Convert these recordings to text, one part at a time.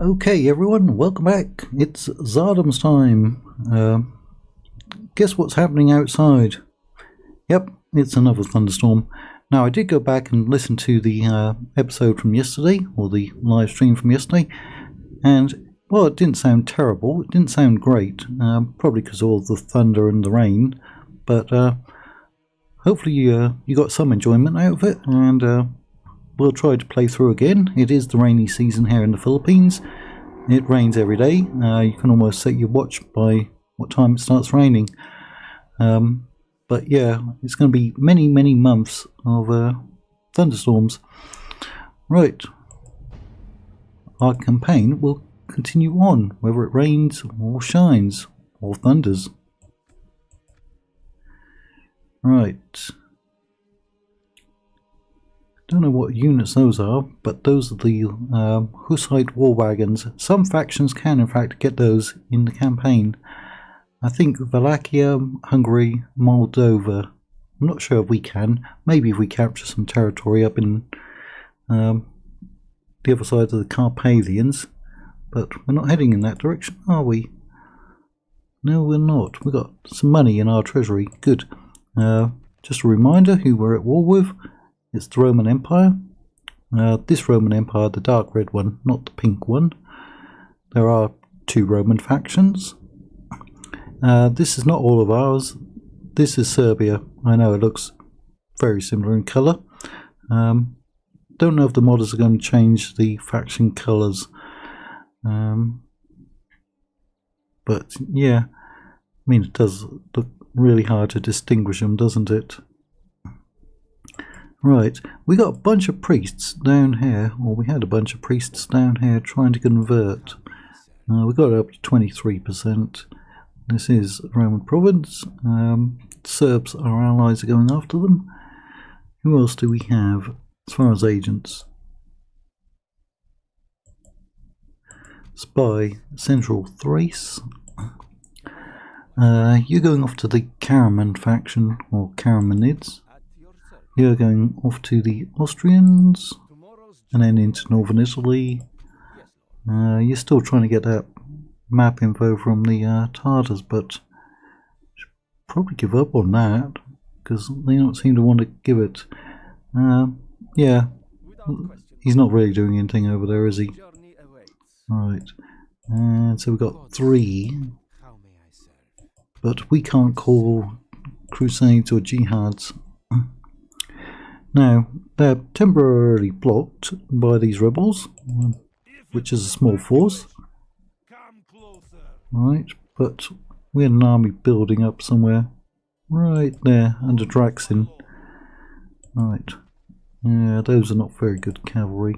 Okay everyone, welcome back. It's Tsardoms time. Guess what's happening outside? Yep, it's another thunderstorm. Now I did go back and listen to the episode from yesterday, or the live stream from yesterday, and well, it didn't sound terrible, it didn't sound great, probably because of all the thunder and the rain, but hopefully you got some enjoyment out of it, and we'll try to play through again. It is the rainy season here in the Philippines. It rains every day. You can almost set your watch by what time it starts raining. But yeah, it's going to be many months of thunderstorms. Right. Our campaign will continue on, whether it rains or shines or thunders. Right. Don't know what units those are, but those are the Hussite war wagons. Some factions can in fact get those in the campaign. I think Wallachia, Hungary, Moldova. I'm not sure if we can. Maybe if we capture some territory up in the other side of the Carpathians. But we're not heading in that direction, are we? No, we're not. We've got some money in our treasury. Good. Just a reminder who we're at war with. It's the Roman Empire. This Roman Empire, the dark red one, not the pink one. There are two Roman factions. This is not all of ours. This is Serbia. I know it looks very similar in colour. Don't know if the modders are going to change the faction colours. But yeah, I mean, it does look really hard to distinguish them, doesn't it? Right, we got a bunch of priests down here, or we had a bunch of priests down here trying to convert. We got it up to 23%. This is a Roman province. Serbs, our allies, are going after them. Who else do we have as far as agents? Spy, Central Thrace. You're going off to the Karaman faction, or Karamanids. You're going off to the Austrians, and then into northern Italy. You're still trying to get that map info from the Tartars, but should probably give up on that, because they don't seem to want to give it. Yeah, he's not really doing anything over there, is he? Right, and so we've got 3, but we can't call crusades or jihads. Now, they're temporarily blocked by these rebels, which is a small force. Right, but we had an army building up somewhere. Right there, under Draxin. Right. Yeah, those are not very good cavalry.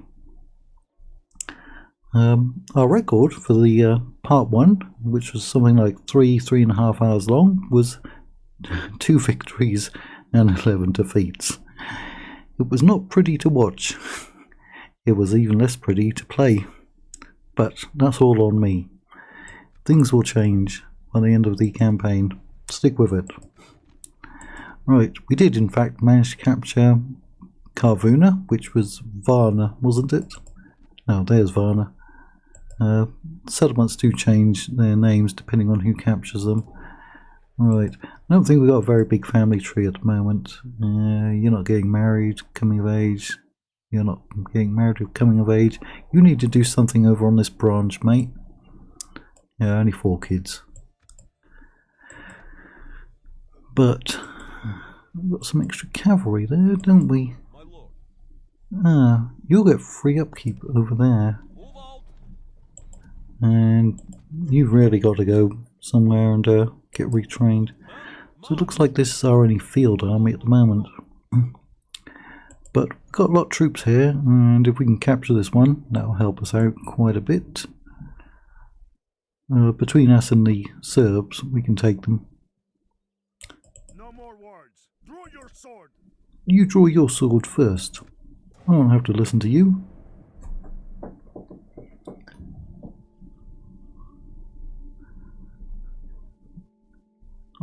Our record for the part 1, which was something like 3.5 hours long, was 2 victories and 11 defeats. It was not pretty to watch. It was even less pretty to play. But that's all on me. Things will change by the end of the campaign. Stick with it. Right, we did in fact manage to capture Karvuna, which was Varna, wasn't it? No, there's Varna. Settlements do change their names depending on who captures them. Right, I don't think we've got a very big family tree at the moment. You're not getting married, coming of age. You're not getting married or coming of age. You need to do something over on this branch, mate. Yeah, only 4 kids. But we've got some extra cavalry there, don't we? Ah, you'll get free upkeep over there. And you've really got to go somewhere and get retrained. So it looks like this is our only field army at the moment. But we've got a lot of troops here, and if we can capture this one, that'll help us out quite a bit. Between us and the Serbs, we can take them. No more words. Draw your sword. You draw your sword first. I don't have to listen to you.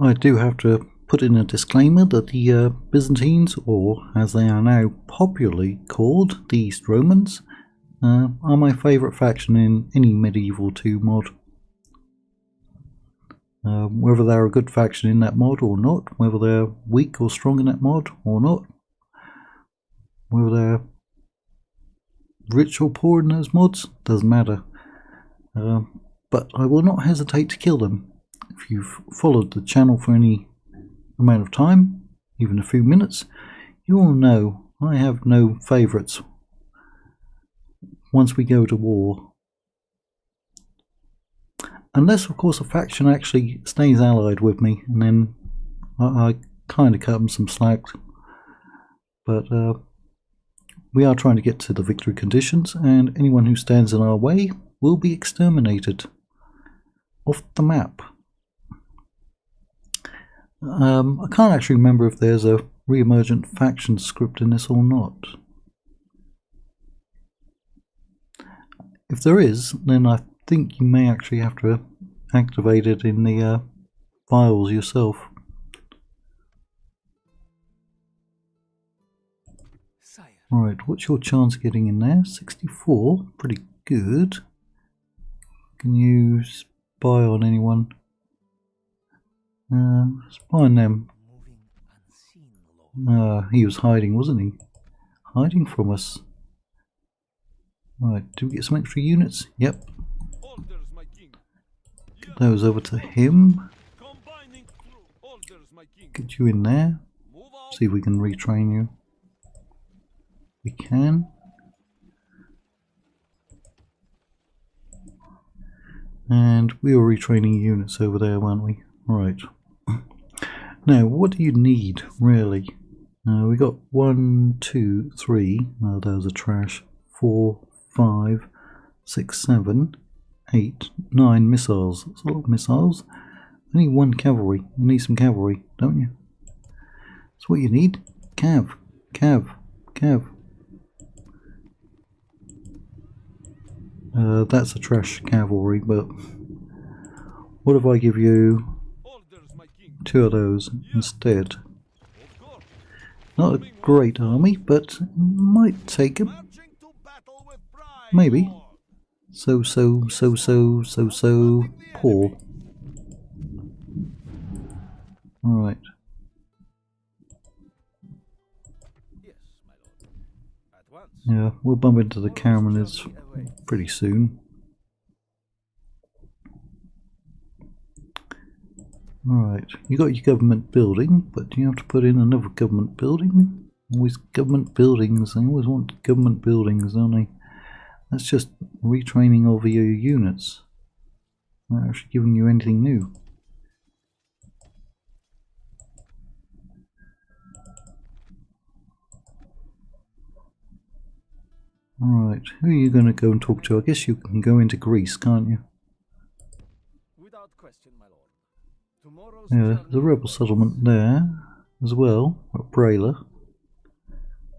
I do have to put in a disclaimer that the Byzantines, or as they are now popularly called, the East Romans, are my favourite faction in any Medieval 2 mod. Whether they're a good faction in that mod or not, whether they're weak or strong in that mod or not, whether they're rich or poor in those mods, doesn't matter. But I will not hesitate to kill them. If you've followed the channel for any amount of time, even a few minutes, you will know I have no favourites once we go to war. Unless, of course, a faction actually stays allied with me, and then I kind of cut them some slack. But we are trying to get to the victory conditions, and anyone who stands in our way will be exterminated off the map. I can't actually remember if there's a re-emergent faction script in this or not. If there is, then I think you may actually have to activate it in the files yourself. Right, what's your chance of getting in there? 64, pretty good. Can you spy on anyone? Spy on them. He was hiding, wasn't he? Hiding from us. Right, do we get some extra units? Yep. Get those over to him. Get you in there. See if we can retrain you. We can. And we were retraining units over there, weren't we? Right. Now, what do you need, really? We got 1, 2, 3. Oh, those are trash. 4, 5, 6, 7, 8, 9 missiles. That's a lot of missiles. Only 1 cavalry. You need some cavalry, don't you? That's what you need. Cav. Cav. Cav. That's a trash cavalry, but what if I give you 2 of those instead? Not a great army, but might take him. Maybe. So poor. Right. Yeah, we'll bump into the Cameronids pretty soon. Right, you got your government building, but do you have to put in another government building? Always government buildings, they always want government buildings, don't they? That's just retraining over your units. Not actually giving you anything new. Right, who are you going to go and talk to? I guess you can go into Greece, can't you? Without question, my lord. Tomorrow's Yeah, there's a rebel settlement there as well, at Brayla.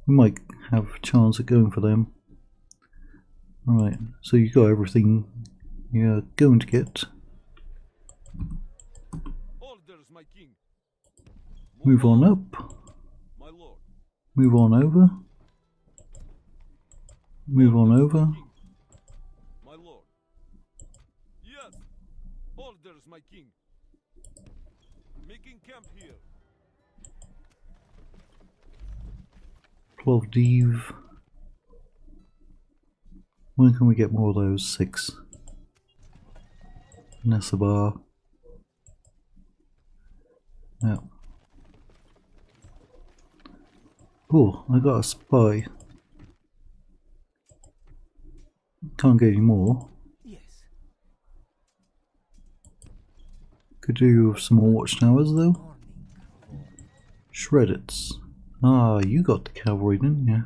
We might have a chance of going for them. Right, so you got everything you're going to get. Orders, my king. Move on up. My lord. Move on over. Move on over. My lord. Yes. Orders, my king. Making camp here. Plovdiv. When can we get more of those? 6. Nesabar. Yeah. Oh, I got a spy. Can't get any more. Yes. Could do with some more watchtowers though. Shreddits. Ah, you got the cavalry, didn't you?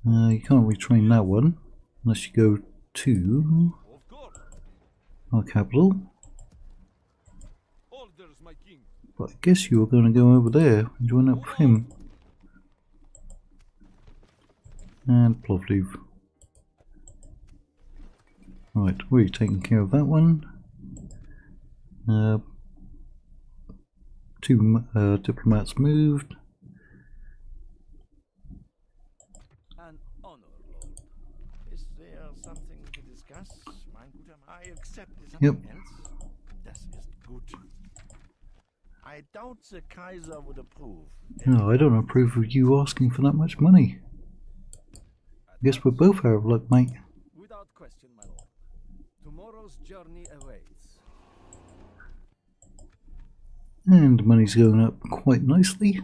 You can't retrain that one unless you go to Of course. our capital. Orders, my king. But I guess you were going to go over there and join up with him. And Plovdiv. Right, we're taking care of that one. 2 diplomats moved. An honor, lord. Is there something to discuss, mein guter Mann? I accept Yep. something else. Das ist gut. I doubt the Kaiser would approve. No, I don't approve of you asking for that much money. I guess we're both out of luck, mate. Without question, my lord. Tomorrow's journey awaits. And money's going up quite nicely.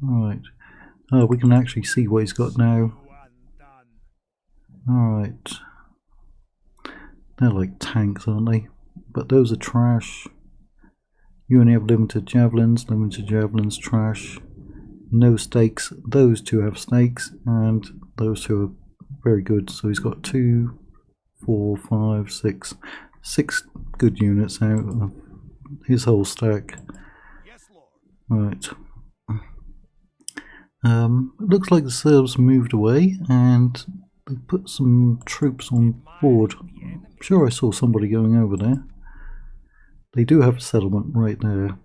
Alright. Oh, we can actually see what he's got now. Alright. They're like tanks, aren't they? But those are trash. You only have limited javelins, trash. No stakes. Those two have stakes, and those two are very good. So he's got 2, 4, 5, 6. 6 good units out of his whole stack. Yes, Lord. Right. It looks like the Serbs moved away and they put some troops on board. I'm sure I saw somebody going over there. They do have a settlement right there.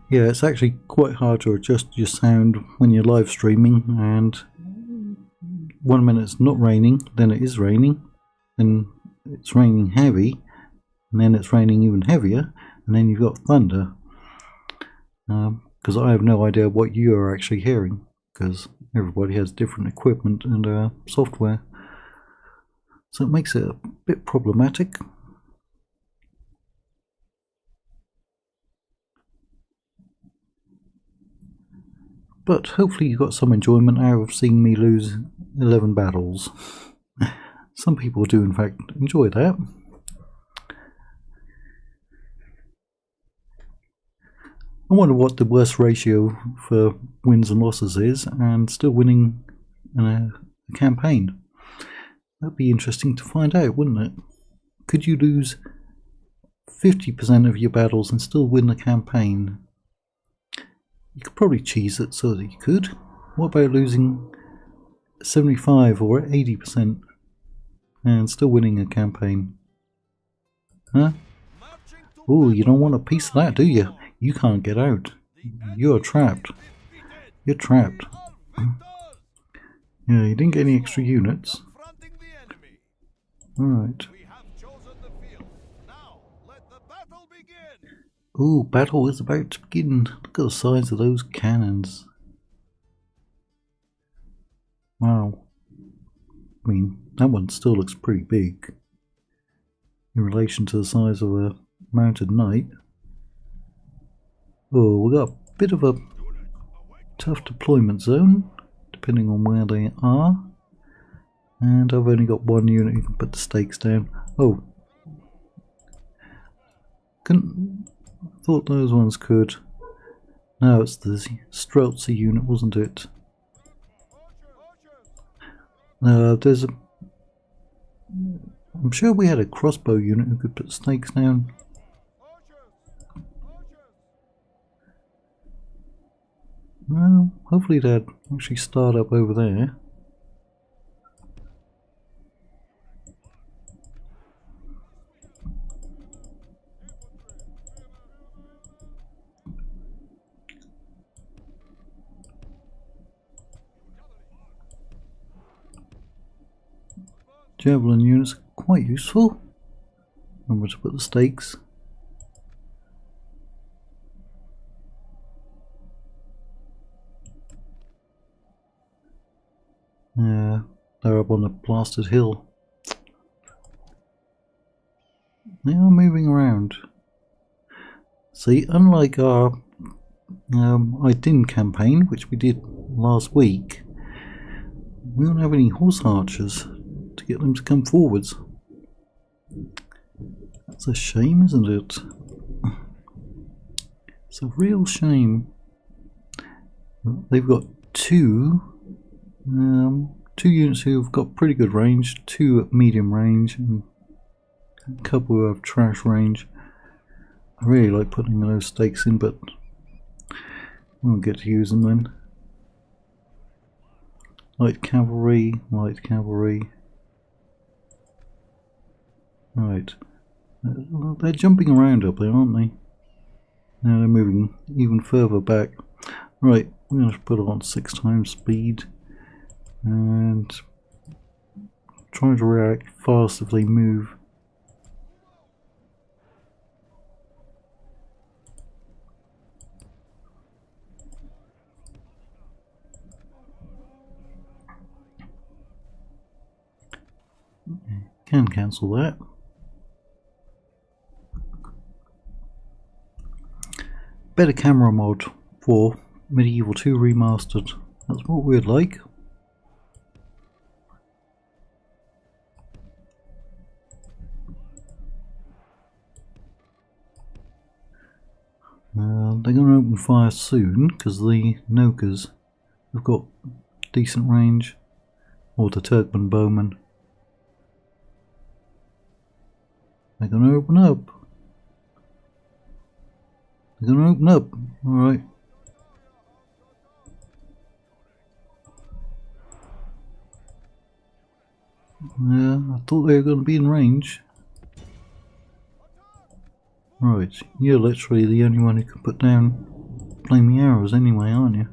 Yeah, it's actually quite hard to adjust your sound when you're live streaming, and 1 minute it's not raining, then it is raining, then it's raining heavy, and then it's raining even heavier, and then you've got thunder. Because I have no idea what you are actually hearing, because everybody has different equipment and software. So it makes it a bit problematic. But hopefully you got some enjoyment out of seeing me lose 11 battles. Some people do in fact enjoy that. I wonder what the worst ratio for wins and losses is, and still winning a campaign. That'd be interesting to find out, wouldn't it? Could you lose 50% of your battles and still win the campaign? You could probably cheese it so that you could. What about losing 75 or 80% and still winning a campaign? Huh? Oh, you don't want a piece of that, do you? You can't get out. You're trapped. You're trapped. Yeah, you didn't get any extra units. Alright. Ooh, battle is about to begin. Look at the size of those cannons. Wow. I mean, that one still looks pretty big in relation to the size of a mounted knight. Oh, we got a bit of a tough deployment zone, depending on where they are. And I've only got one unit who can put the stakes down. Oh. Thought those ones could. No, it's the Streltsy unit, wasn't it? There's a... I'm sure we had a crossbow unit who could put stakes down. Well, hopefully they'd actually start up over there. Javelin units are quite useful. Remember to put the stakes. Yeah, they're up on the blasted hill. They are moving around. See, unlike our Idin campaign, which we did last week, we don't have any horse archers to get them to come forwards. That's a shame, isn't it? It's a real shame. They've got two units who've got pretty good range, 2 at medium range, and a couple who have trash range. I really like putting those stakes in, but I won't get to use them then. Light cavalry, light cavalry. Right. They're jumping around up there, aren't they? Now they're moving even further back. Right, we're going to put it on 6 times speed. And try to react fast if they move. Can cancel that. Better camera mod for Medieval 2 Remastered. That's what we'd like. They're going to open fire soon because the Nokas have got decent range. Or the Turkmen bowmen. They're going to open up. They're going to open up. Alright. Yeah, I thought they were going to be in range. Right, you're literally the only one who can put down flaming arrows anyway, aren't you?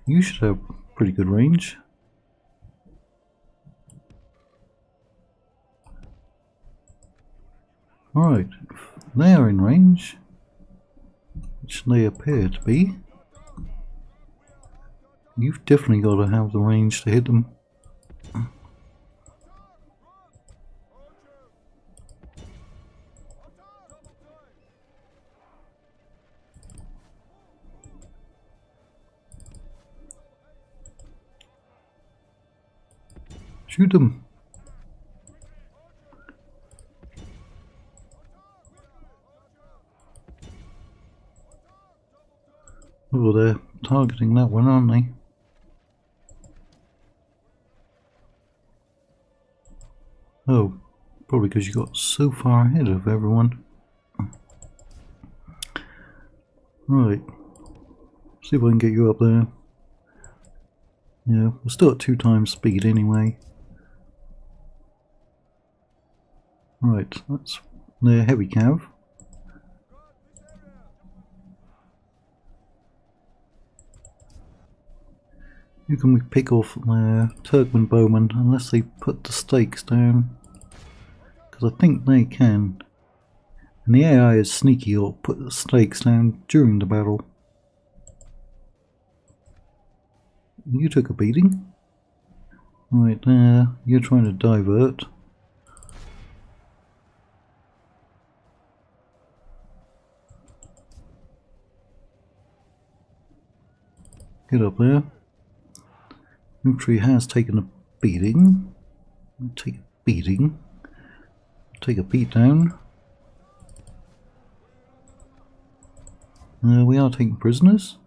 You should have pretty good range. Alright, they are in range, which they appear to be. You've definitely got to have the range to hit them. Shoot them. Oh, they're targeting that one, aren't they? Oh, probably because you got so far ahead of everyone. Right. See if I can get you up there. Yeah, we're still at 2 times speed anyway. Right, that's their heavy cav. Who can we pick off their Turkmen bowmen unless they put the stakes down? Because I think they can. And the AI is sneaky or put the stakes down during the battle. You took a beating. Right there, you're trying to divert. Get up there. Infantry has taken a beating. Take a beating. Take a beat down. We are taking prisoners.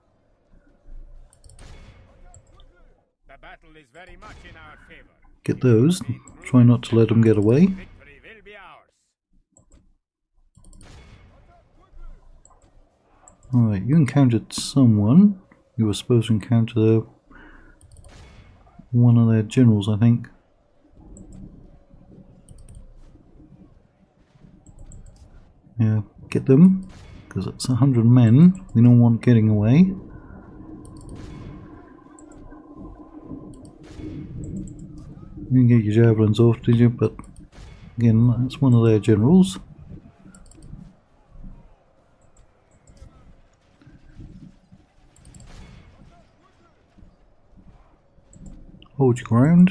The battle is very much in our favor. Get those. Try not to let them get away. Victory will be ours. Alright, you encountered someone. You were supposed to encounter one of their generals, I think. Yeah, get them, because it's 100 men. We don't want getting away. You didn't get your javelins off, did you? But again, that's one of their generals. Hold your ground.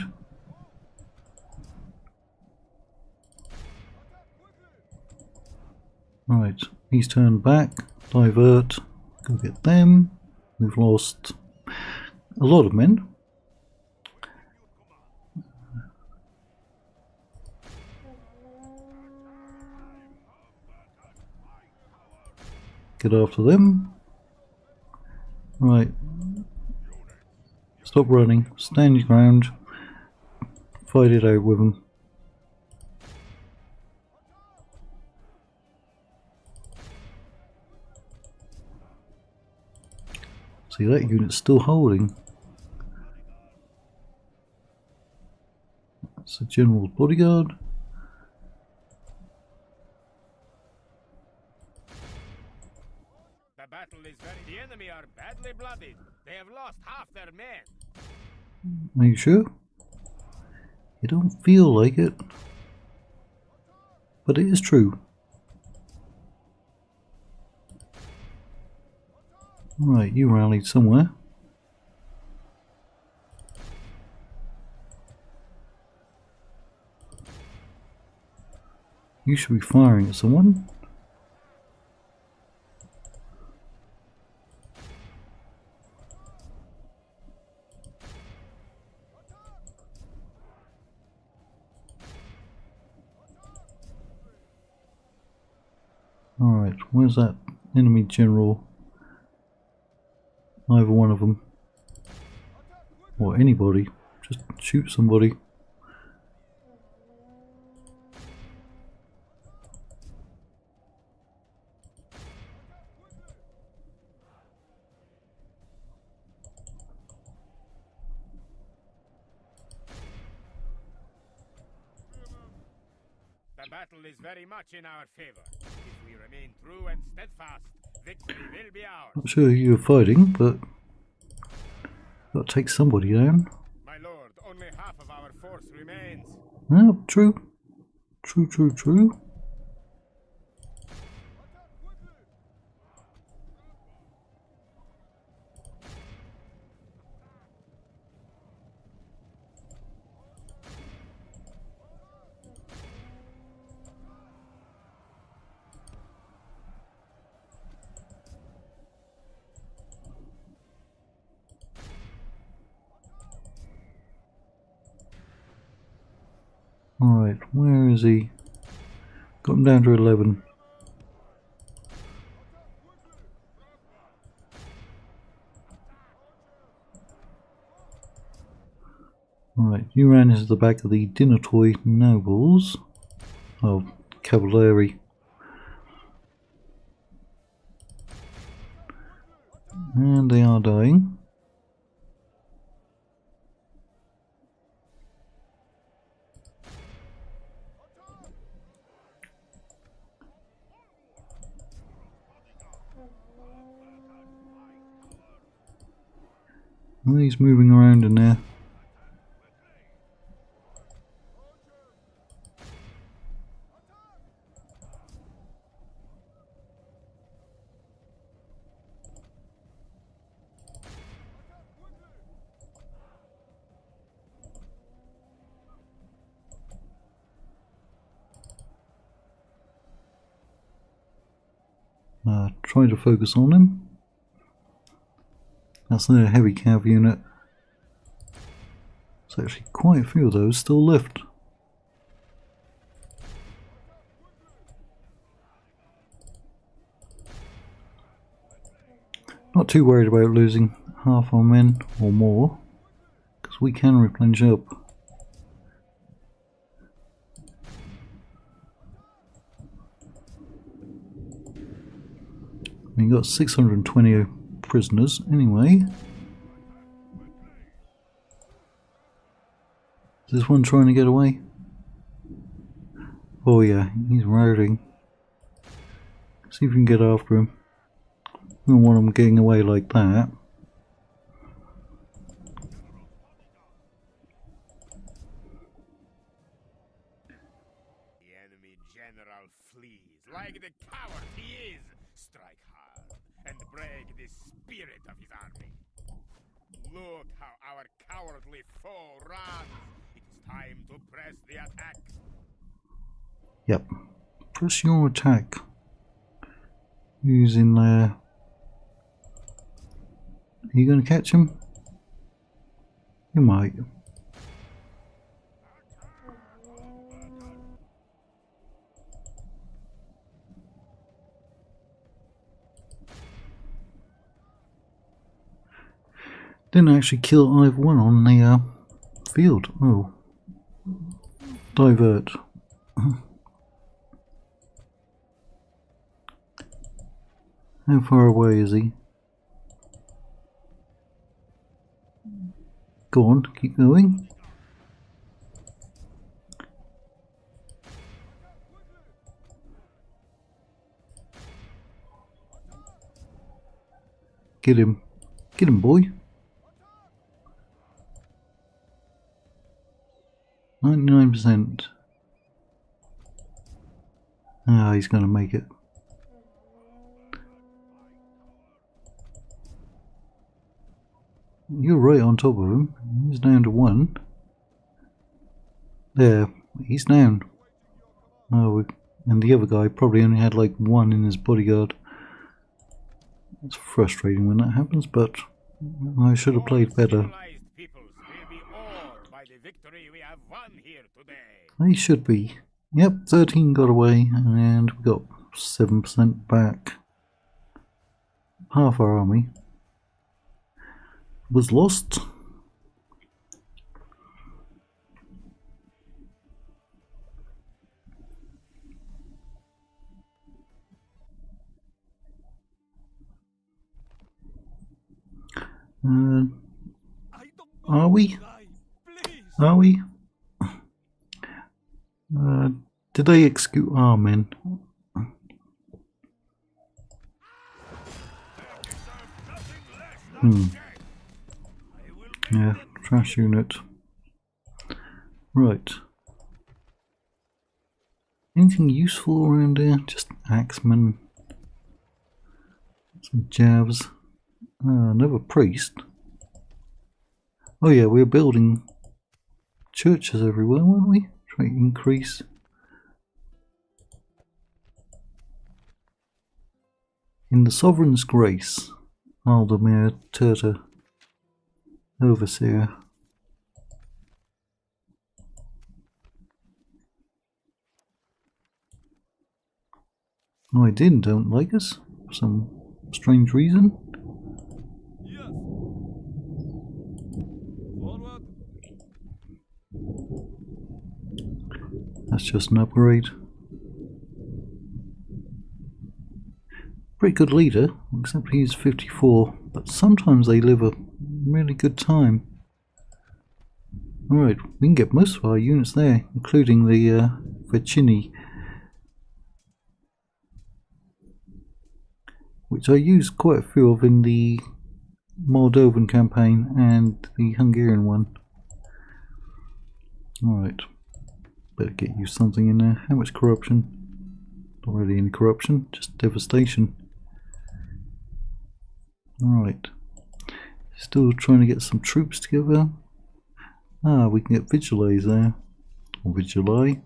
Right, he's turned back. Divert. Go get them. We've lost a lot of men. Get after them. Right. Stop running. Stand your ground. Fight it out with them. See, that unit's still holding. It's the general's bodyguard. The battle is very... The enemy are badly blooded. They have lost half their men. Are you sure? You don't feel like it. But it is true. Right, you rallied somewhere. You should be firing at someone. Alright, where's that enemy general? Either one of them. Or anybody. Just shoot somebody. The battle is very much in our favor. If we remain true and steadfast, victory will be ours. Not sure who you're fighting, but got to take somebody down. My lord, only half of our force remains. Oh, true. True, true, true. Alright, where is he? Got him down to 11. Alright, you ran into the back of the dinner toy nobles. Oh, cavalry. And they are dying. He's moving around in there. Try to focus on him. That's their heavy cav unit. There's actually quite a few of those still left. Not too worried about losing half our men or more, because we can replenish up. We got 620 prisoners anyway. Is this one trying to get away? Oh yeah, he's routing. See if we can get after him. We don't want him getting away like that. The enemy general flees like the coward he is. Strike hard and break the spirit of his army. Look how our cowardly foe runs. It is time to press the attack. Yep. Press your attack. Who's in there? Are you going to catch him? You might. Didn't actually kill either one on the field. Oh. Divert. How far away is he? Go on, keep going. Get him. Get him, boy. 99%. Ah, he's going to make it. You're right on top of him. He's down to 1. There, he's down. Oh, and the other guy probably only had like 1 in his bodyguard. It's frustrating when that happens, but I should have played better. They should be. Yep, 13 got away, and we got 7% back. Half our army was lost. Are we? Are we? Did they execute our men? Yeah, trash unit. Right. Anything useful around here? Just axemen. Some jabs. Another priest. Oh yeah, we're building churches everywhere, weren't we? Try to increase. In the Sovereign's Grace, Aldemir Turta, Overseer. I don't like us for some strange reason. Yes. Forward. That's just an upgrade. Pretty good leader, except he's 54, but sometimes they live a really good time. Alright, we can get most of our units there, including the Vecini, which I used quite a few of in the Moldovan campaign and the Hungarian one. Alright, better get you something in there. How much corruption? Not really any corruption, just devastation. Alright, still trying to get some troops together. Ah, we can get Vigiles there. Or Vigili.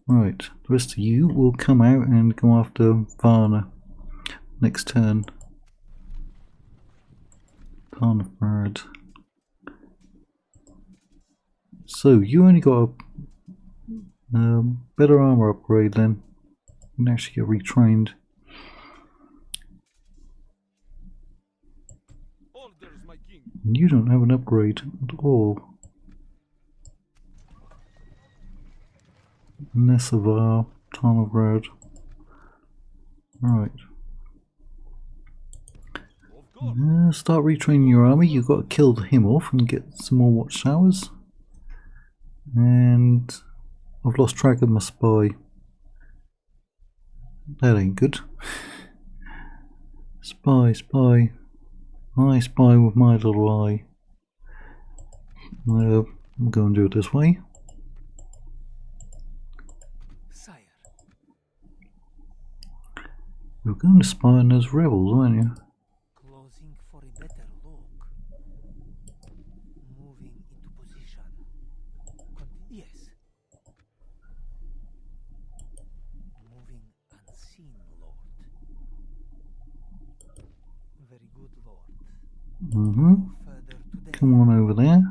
Right, the rest of you will come out and go after Varna next turn. Tarnafard. So, you only got a better armor upgrade then. You can actually get retrained. Orders, my king. You don't have an upgrade at all. Nesavar, Tarnograd. Right. Start retraining your army. You've got to kill him off and get some more watchtowers. And I've lost track of my spy. That ain't good. Spy, spy. I spy with my little eye. I'll go and do it this way. Sire. You're going to spy on those rebels, aren't you? Closing for a better look. Moving into position. Yes. Moving unseen, Lord. Very good, Lord. Further today. Come on over there.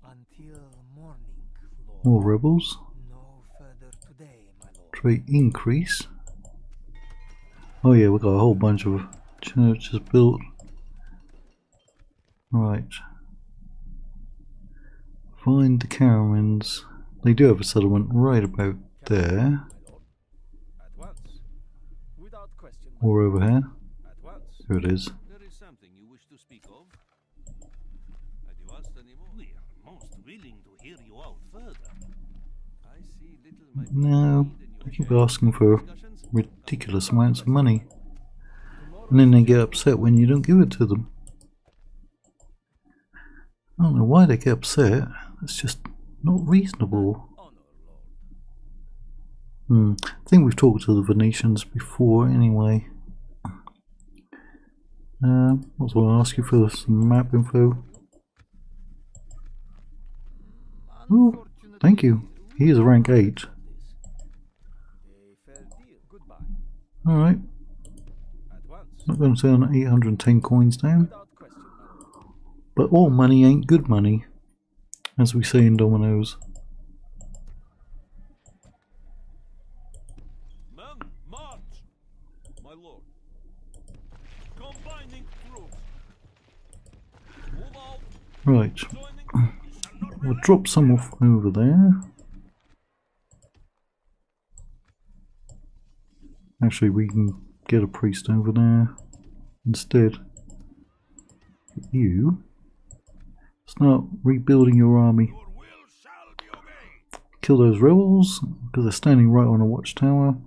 Until morning, Lord. More rebels. No further today, my lord. Trait increase. Oh yeah, we've got a whole bunch of churches built. Right. Find the Caramans. They do have a settlement right about there. At once. Without question. Or over here. At once. Here it is. There is something you wish to speak of? Advanced anymore? We are most willing to hear you out further. I see little might be No. need in They keep asking for ridiculous amounts of money. And then they get upset when you don't give it to them. I don't know why they get upset. It's just not reasonable. I think we've talked to the Venetians before anyway. Also I'll ask you for some map info. Oh, thank you. He is a rank 8. Alright. Not going to turn 810 coins down. But all money ain't good money, as we say in Dominoes. Men, march! My lord. Combining troops. Move out. Right. Joining. We'll drop some off over there. Actually, we can get a priest over there instead. You start rebuilding your army. Kill those rebels because they're standing right on a watchtower.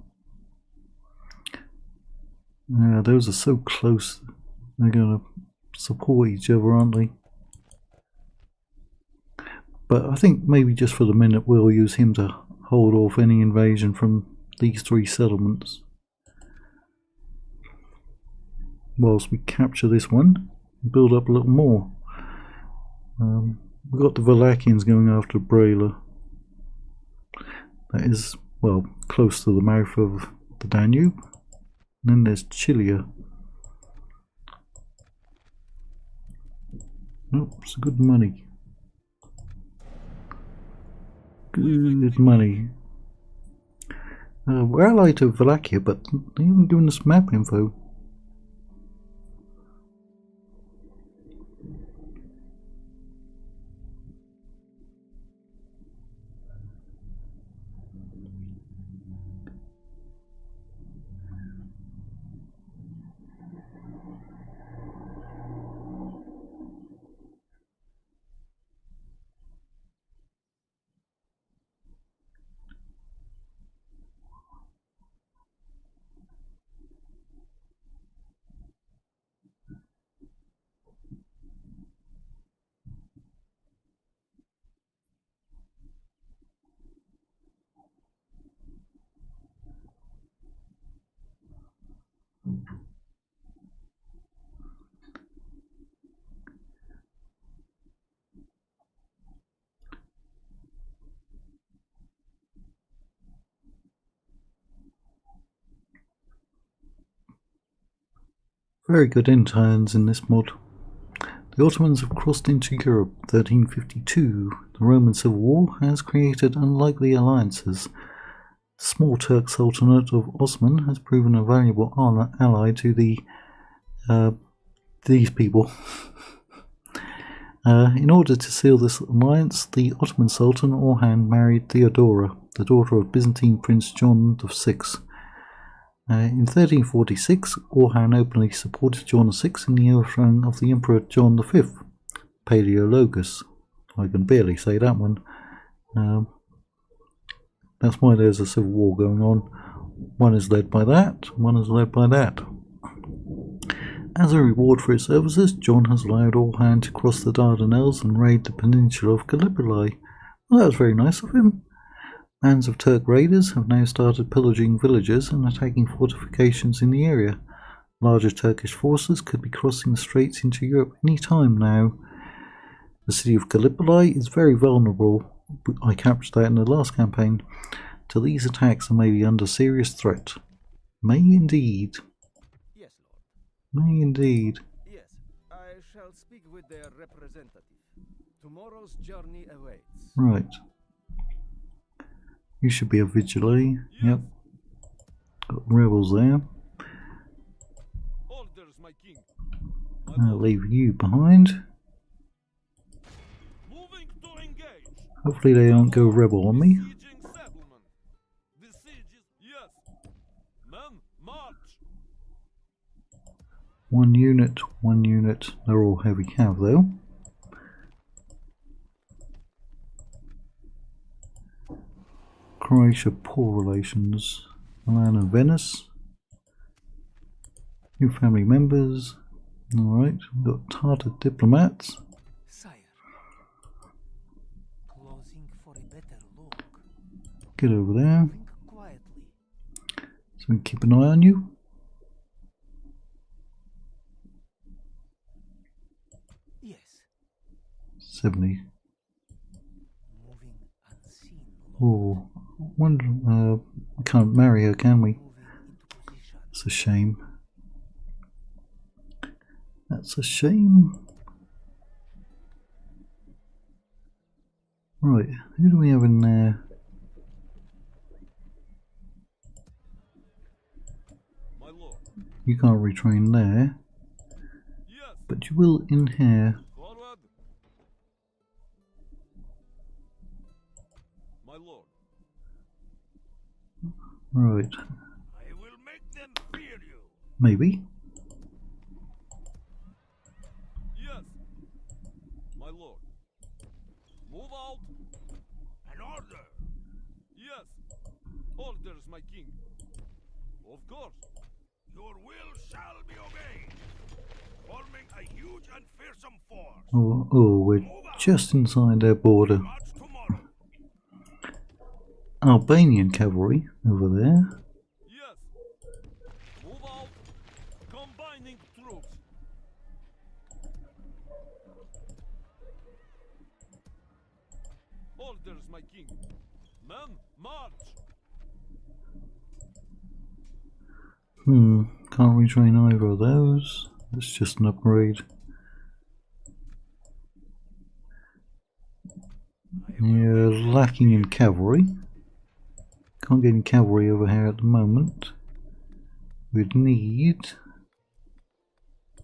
Yeah, those are so close. They're going to support each other, aren't they? But I think maybe just for the minute we'll use him to hold off any invasion from these 3 settlements. Whilst we capture this one and build up a little more. We've got the Valachians going after Braila. That is, well, close to the mouth of the Danube. And then there's Chilia. Oh, it's good money. Good money. We're allied to Wallachia, but they haven't given us map info. Very good interns in this mod. The Ottomans have crossed into Europe 1352. The Roman Civil War has created unlikely alliances. The small Turk Sultanate of Osman has proven a valuable ally to these people. In order to seal this alliance, the Ottoman Sultan Orhan married Theodora, the daughter of Byzantine Prince John VI. In 1346, Orhan openly supported John VI in the overthrow of the Emperor John V, Palaeologus. I can barely say that one. That's why there's a civil war going on. One is led by that, one is led by that. As a reward for his services, John has allowed Orhan to cross the Dardanelles and raid the peninsula of Gallipoli. Well, that was very nice of him. Bands of Turk raiders have now started pillaging villages and attacking fortifications in the area. Larger Turkish forces could be crossing the straits into Europe any time now. The city of Gallipoli is very vulnerable. I captured that in the last campaign. To these attacks and may be under serious threat. May indeed. Yes, Lord. May indeed. Yes, I shall speak with their representative. Tomorrow's journey awaits. Right. You should be a vigilante. Yep. Got rebels there. Orders, my king. I'll leave you behind. Moving to engage. Hopefully they don't go rebel on me. Besieging settlement. The siege is yes. Men, march. One unit. They're all heavy cav though. Croatia, poor relations. Milan and Venice. New family members. Alright, we've got Tartar diplomats. Sire, closing for a better look. Get over there. Think quietly. So we can keep an eye on you. Yes, 70. moving unseen. Oh, wonder, we can't marry her, can we? Moving into position. That's a shame. That's a shame. Right, who do we have in there? My lord. You can't retrain there, Yes. but you will in here. Forward. My lord. Right, I will make them fear you. maybe. Yes. My lord. Move out. An order. Yes. Orders, my king. Of course. Your will shall be obeyed. Forming a huge and fearsome force. Oh, we're just inside their border. March tomorrow. Albanian cavalry over there. Yes. Move out. Combining troops. Orders, my king. Men, march. Can't retrain either of those. It's just an upgrade. You're lacking in cavalry. Can't get any cavalry over here at the moment. We'd need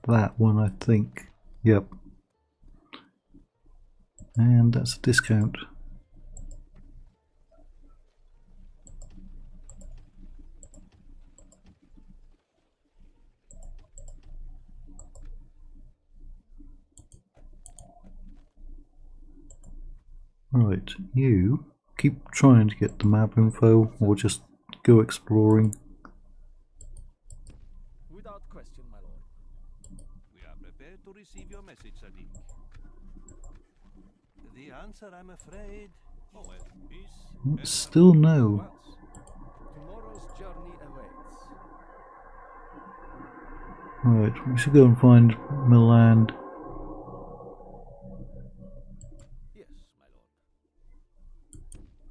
that one, I think. Yep. And that's a discount. Right, you keep trying to get the map info or just go exploring. Without question, my lord. We are prepared to receive your message, Sadiq. The answer, I'm afraid. Oh well, peace. Still no. Once. Tomorrow's journey awaits. Right, we should go and find Milan. Yes, my lord.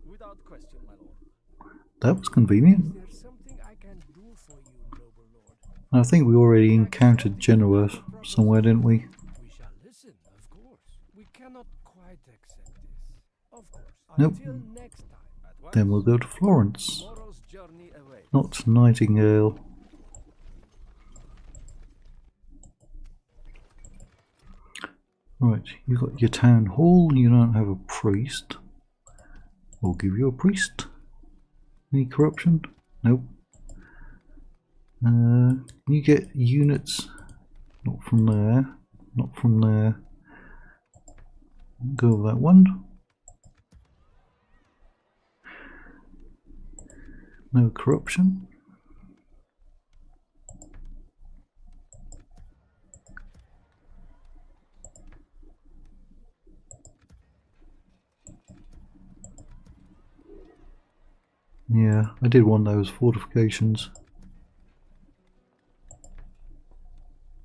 Without question, my lord. That was convenient. There's something I can do for you, noble lord. I think we already encountered Genoa somewhere, didn't we? We shall listen, of course. We cannot quite accept this. Of course. Nope. Until next time. At once. Then we'll go to Florence, Tomorrow's journey awaits. not Nightingale. Right, you got your town hall, you don't have a priest. We'll give you a priest. Any corruption? Nope. You get units, not from there, not from there. Go with that one. No corruption. Yeah, I did want those fortifications.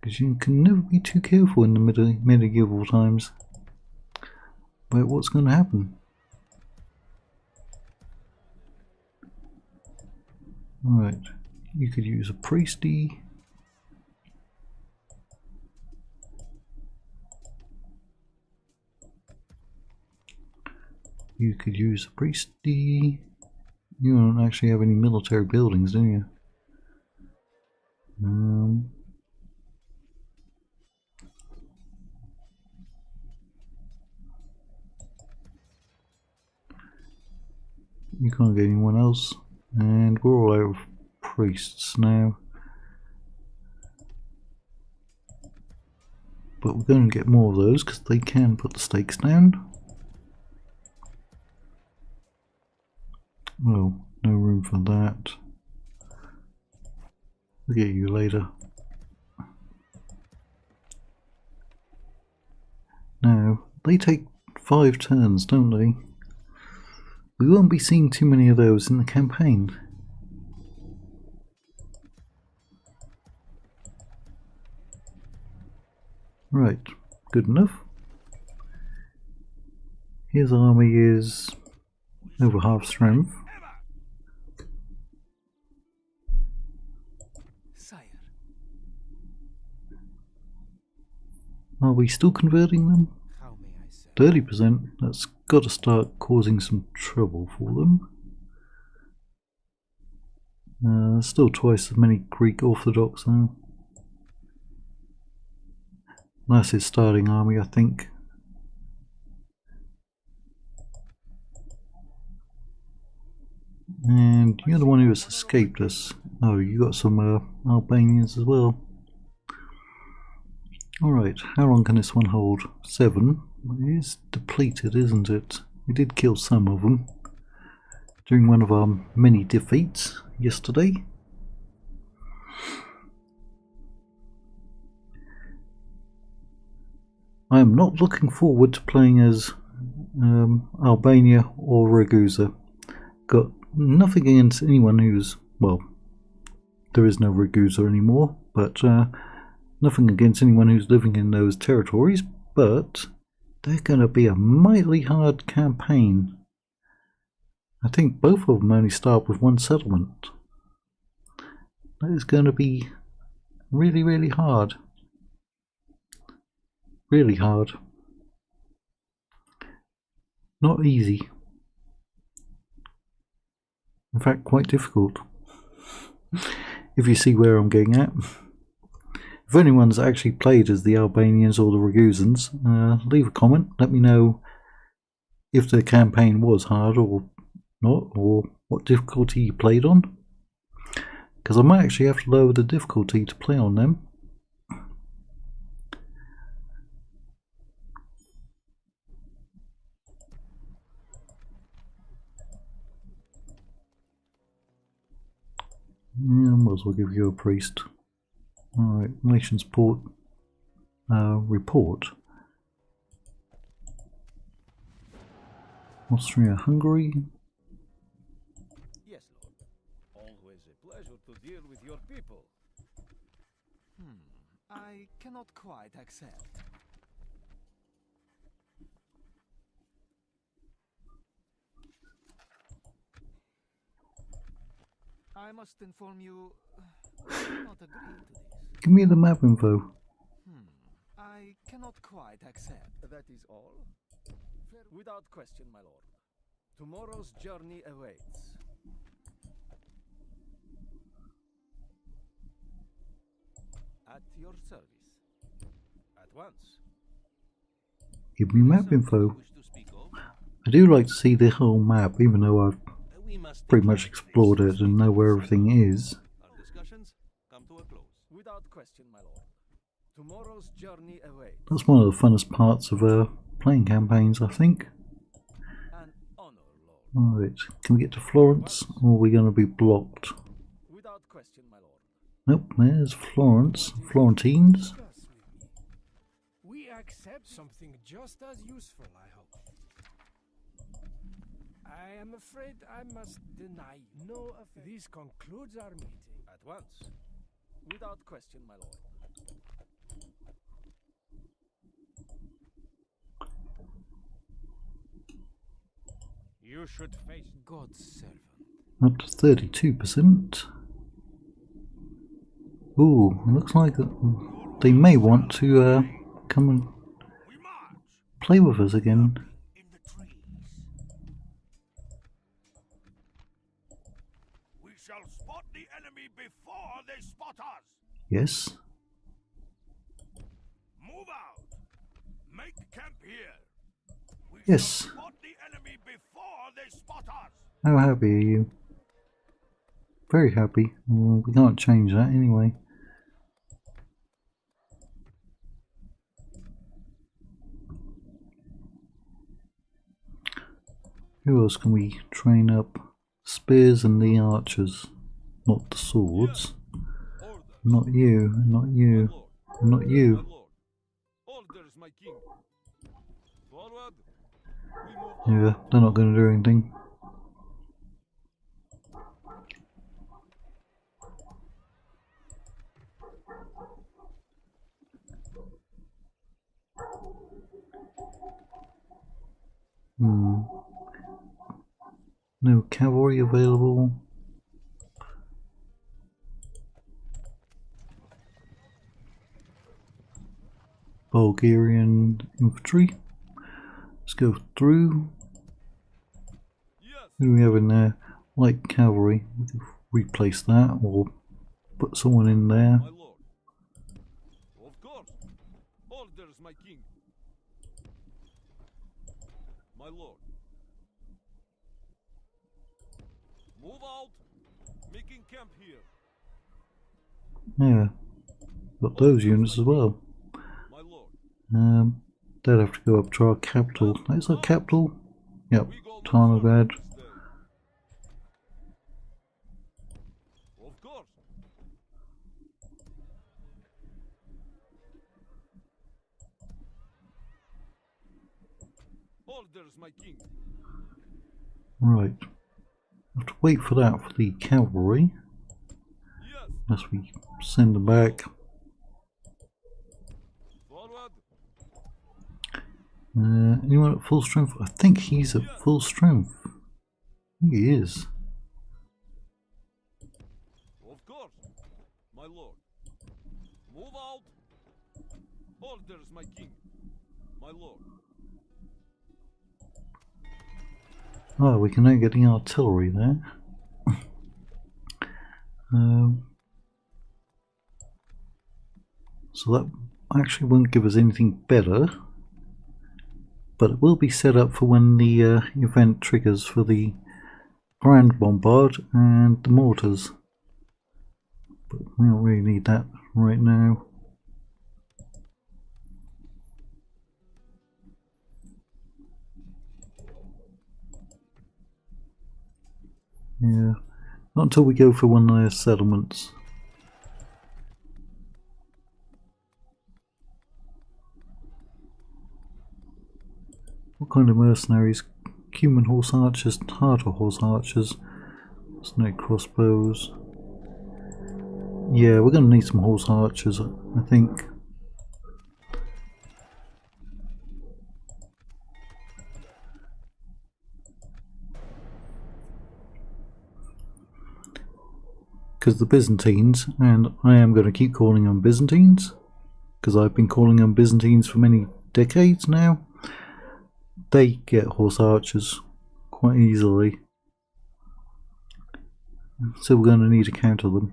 Because you can never be too careful in the medieval times about what's going to happen. Right, you could use a priesty. You could use a priesty. You don't actually have any military buildings, do you? You can't get anyone else, and we're all out of priests now. But we're going to get more of those because they can put the stakes down. Well, for that. I'll get you later. Now, they take 5 turns, don't they? We won't be seeing too many of those in the campaign. Right, good enough. His army is over half strength. Sire. Are we still converting them? How may I say? 30%, that's got to start causing some trouble for them. Still twice as many Greek Orthodox though. That's his starting army, I think. And you're the one who has escaped us. Oh, you got some Albanians as well. Alright, how long can this one hold? 7. It is depleted, isn't it? We did kill some of them during one of our many defeats yesterday. I am not looking forward to playing as Albania or Ragusa. Got nothing against anyone who's, well, there is no Ragusa anymore, but nothing against anyone who's living in those territories, but they're going to be a mightily hard campaign. I think both of them only start with 1 settlement. That is going to be really, really hard. Really hard. Not easy. In fact, quite difficult. If you see where I'm getting at. If anyone's actually played as the Albanians or the Ragusans, leave a comment. Let me know if the campaign was hard or not, or what difficulty you played on. Because I might actually have to lower the difficulty to play on them. Yeah, I might as well give you a priest. Alright, nations port report. Austria-Hungary. Yes, Lord. Always a pleasure to deal with your people. I cannot quite accept. I must inform you, I do not agree to this. Give me the map info. I cannot quite accept. That is all? Without question, my lord. Tomorrow's journey awaits. At your service. At once. Give me map Something you info. wish to speak of? I do like to see the whole map, even though I've We must pretty much explored it and know where everything is. Our discussions come to a close. Without question, my lord. Tomorrow's journey awaits. That's one of the funnest parts of playing campaigns, I think. An honor, lord. Alright, can we get to Florence, or are we going to be blocked? Without question, my lord. Nope, there's Florence. Florentines. Discuss with me. We accept something just as useful, I hope. I am afraid I must deny you. No offense. This concludes our meeting. At once. Without question, my lord. You should face God's servant. Up to 32%. Ooh, looks like they may want to come and play with us again. In the trees. We shall spot the enemy before they spot us. Yes. Move out. Make camp here. We Yes. shall spot the enemy before they spot us. How happy are you? Very happy. Well, we can't change that anyway. Who else can we train up? spears and the archers, not the swords. Order. Not you, not you, not My you. lord. Orders, my king. Forward. We move Yeah, they're not going to do anything. No cavalry available. Bulgarian infantry. Let's go through. Yes. Who do we have in there? Light cavalry. We can replace that or put someone in there. My lord. Of course. Orders, my king. My lord. Move out. Making camp here. Yeah, got those units as well. My lord. They'd have to go up to our capital. Is our capital? Yep, We go no Tarnograd. further this day. Of course. Orders, my king. Right. Have to wait for that for the cavalry. Yes. Unless we send them back. Forward. Anyone at full strength? I think he's at full strength. I think he is. Of course. My lord. Move out. Orders, my king. My lord. Oh, we can now get the artillery there. So that actually won't give us anything better, but it will be set up for when the event triggers for the Grand Bombard and the mortars. But we don't really need that right now. Yeah, not until we go for one of their settlements. What kind of mercenaries? Cuman horse archers, Tartar horse archers, snake crossbows. Yeah, we're going to need some horse archers, I think. Because the Byzantines, and I am going to keep calling them Byzantines, because I've been calling them Byzantines for many decades now, they get horse archers quite easily. So we're going to need to counter them.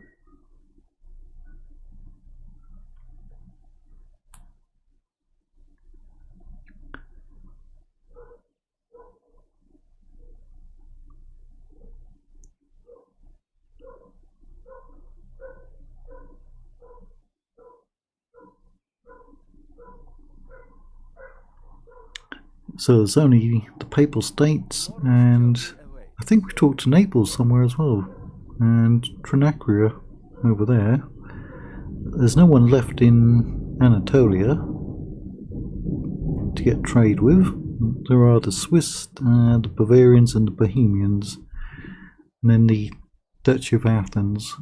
So there's only the Papal States, and I think we talked to Naples somewhere as well, and Trinacria over there. There's no one left in Anatolia to get trade with. There are the Swiss, the Bavarians and the Bohemians, and then the Duchy of Athens.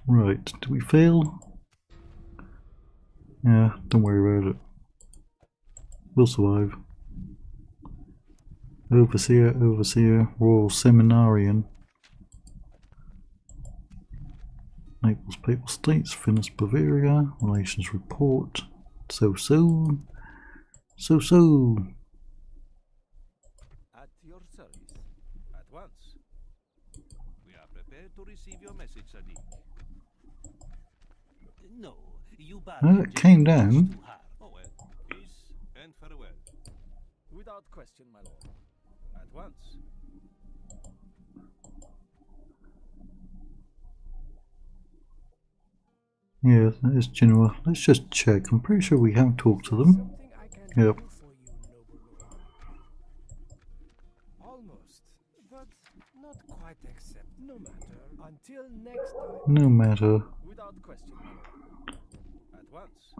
Right, did we fail? Yeah, don't worry about it. We'll survive. Overseer, Overseer, Royal Seminarian. Naples, Papal States, Finnish, Bavaria, Relations Report. So-so. So-so. At your service. At once. We are prepared to receive your message, Sadiq. No, you It came down. Oh well. Peace and farewell. Without question, my lord. At once. Yeah, that is Genoa. Let's just check. I'm pretty sure we have talked to them. Something I can Yep. do for you, noble lord. No matter. Until next time. No matter. Without question, my lord. At once.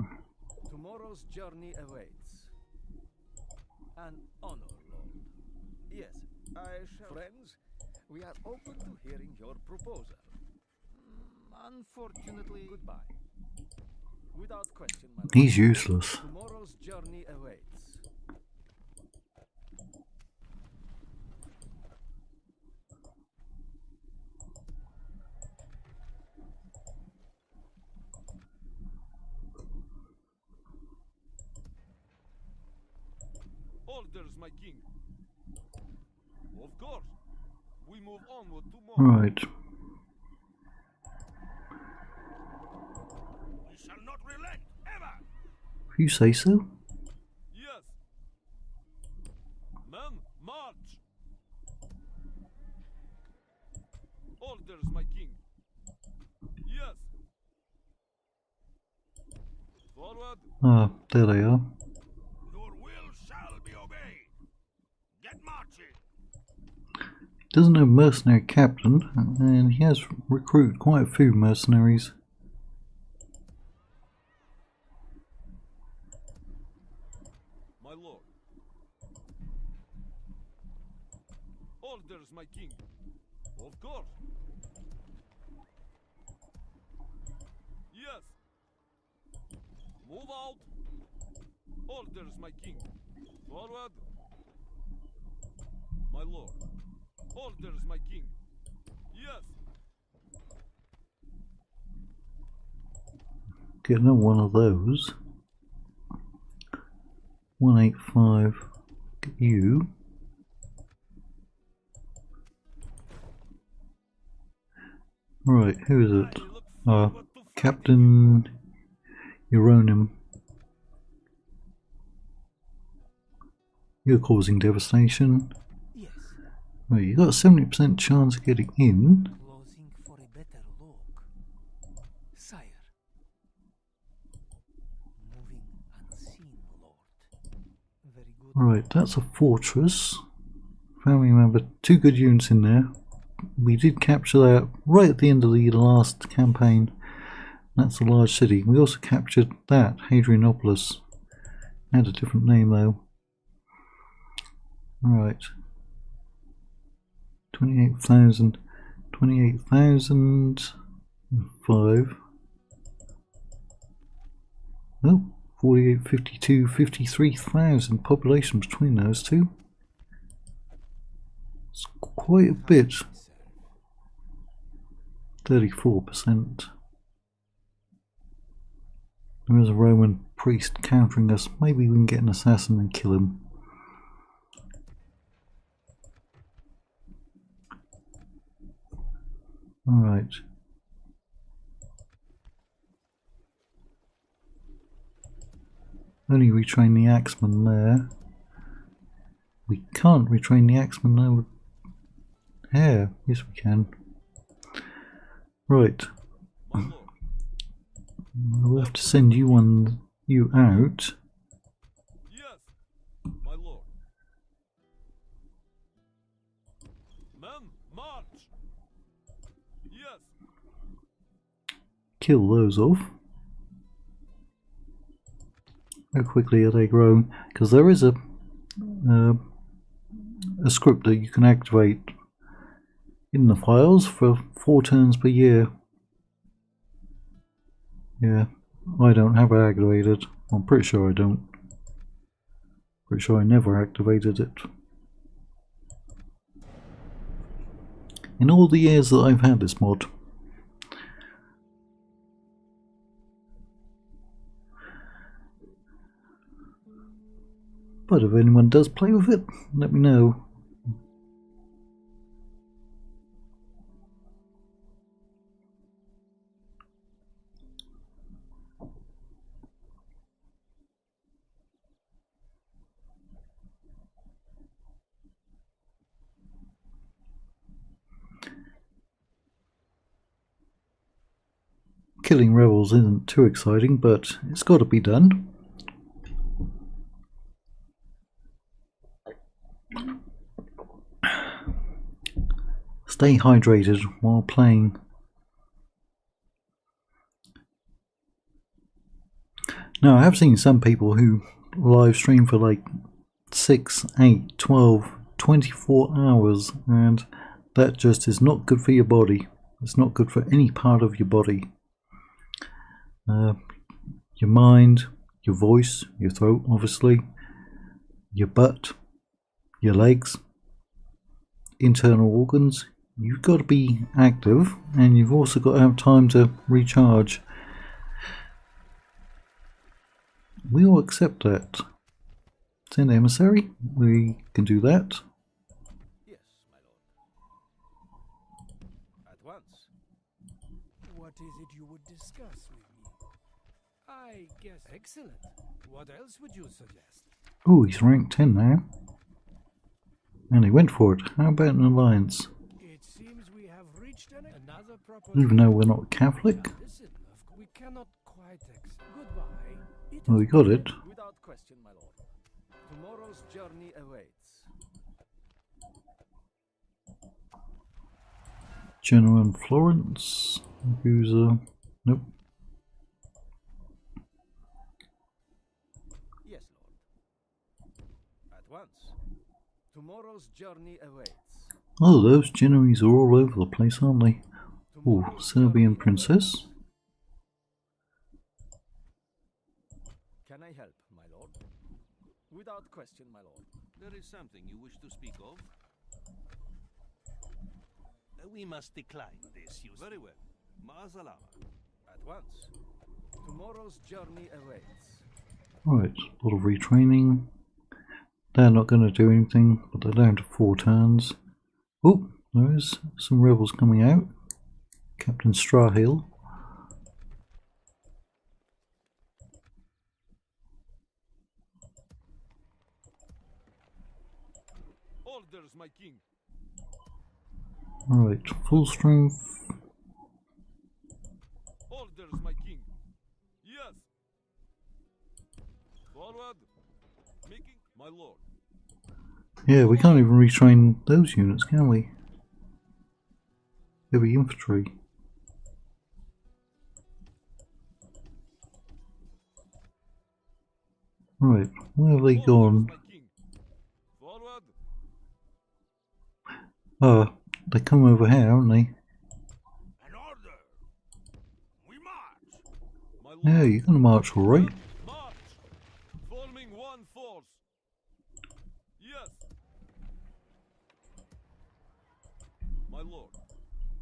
Tomorrow's journey awaits. An honor, lord. Yes, I shall. Friends, we are open to hearing your proposal. Unfortunately, goodbye. Without question, my lord. He's useless. Tomorrow's journey awaits. Orders, my king. Of course. We move onward tomorrow. Right. We shall not relent, ever! If you say so. Yes. Men, march. Orders, my king. Yes. Forward. Ah, there they are. Your will shall be obeyed. Get marching. Doesn't have mercenary captain, and he has recruited quite a few mercenaries. My lord. Orders, my king. Of course. Yes. Move out. Orders, my king. Forward. My lord. Orders, my king. Yes. Get another one of those. 185. Get you. Right, who is it? Captain Euronymous. You're causing devastation. Yes, Right, you got a 70% chance of getting in. closing for a better look. Sire. Moving unseen, Lord. Very good. Right, that's a fortress. Family member, 2 good units in there. We did capture that right at the end of the last campaign. That's a large city. We also captured that, Hadrianopolis. Had a different name though. Right. 28,000. 28,005. Oh, 48, 52, 53,000 population between those two. It's quite a bit. 34%. There is a Roman priest countering us. Maybe we can get an assassin and kill him. Alright. Only retrain the axeman there. We can't retrain the axeman over here. Yes, we can. Right. My lord. We'll have to send you out. Yes. My lord. Men, march. Yes. Kill those off. How quickly are they growing? Because there is a script that you can activate in the files for 4 turns per year. Yeah, I don't have it activated. I'm pretty sure I don't. Pretty sure I never activated it. In all the years that I've had this mod. But if anyone does play with it, let me know. Killing rebels isn't too exciting, but it's got to be done. Stay hydrated while playing. Now, I have seen some people who live stream for like 6, 8, 12, 24 hours, and that just is not good for your body. It's not good for any part of your body. Your mind, your voice, your throat, obviously, your butt, your legs, internal organs. You've got to be active, and you've also got to have time to recharge. We all accept that. Send emissary, we can do that. Yes, my lord. At once. What is it you would discuss with me? I guess. Excellent. What else would you suggest? Oh, he's ranked 10 now. And he went for it. How about an alliance? It seems we have reached another proposition. Even though we're not Catholic? Listen, we cannot quite accept. Goodbye. Well, we got it. Without question, my lord. Tomorrow's journey awaits. Genoa and Florence. Who's nope. Yes, lord. At once. Tomorrow's journey awaits. Oh, those Genoese are all over the place, aren't they? Oh, Serbian princess. Can I help, my lord? Without question, my lord. There is something you wish to speak of? We must decline this use. Very well. Ma'asalama. At once. Tomorrow's journey awaits. Right, a lot of retraining. They're not going to do anything, but they're down to 4 turns. Oh, there is some rebels coming out. Captain Strahill. Orders, my king. Alright, full strength. Orders, my king. Yes. Forward. Making my lord. Yeah, we can't even retrain those units, can we? Heavy infantry. Right, where have they gone? Forward. Ah, they come over here, haven't they? An order. We march. My lord. Yeah, you're gonna march alright. March. Forming one force. Yes. My lord.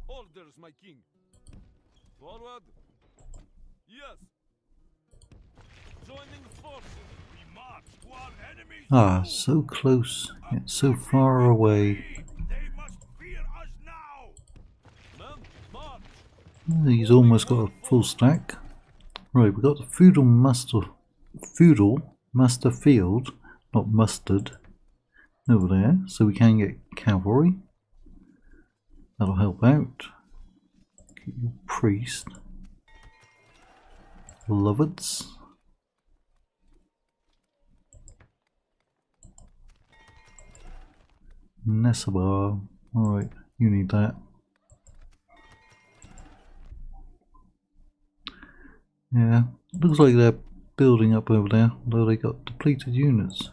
Orders, my king. Forward. Yes. Joining forces. We march to our enemies. Ah, so close, yet so far away. They must fear us now. Men, march. He's almost got a full stack. Right, we've got the feudal master field, not mustard, over there, so we can get cavalry. That'll help out. Get your priest. Lovets. Nesabar. Alright, you need that. Yeah, looks like they're building up over there, although they got depleted units.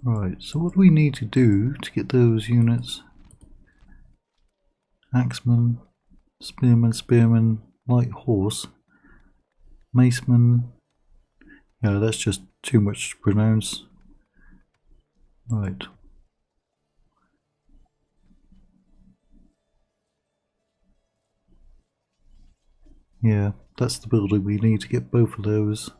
Right, so what do we need to do to get those units? Axeman, spearman, light horse, maceman. Yeah, that's just too much to pronounce. Right. Yeah, that's the building we need to get both of those.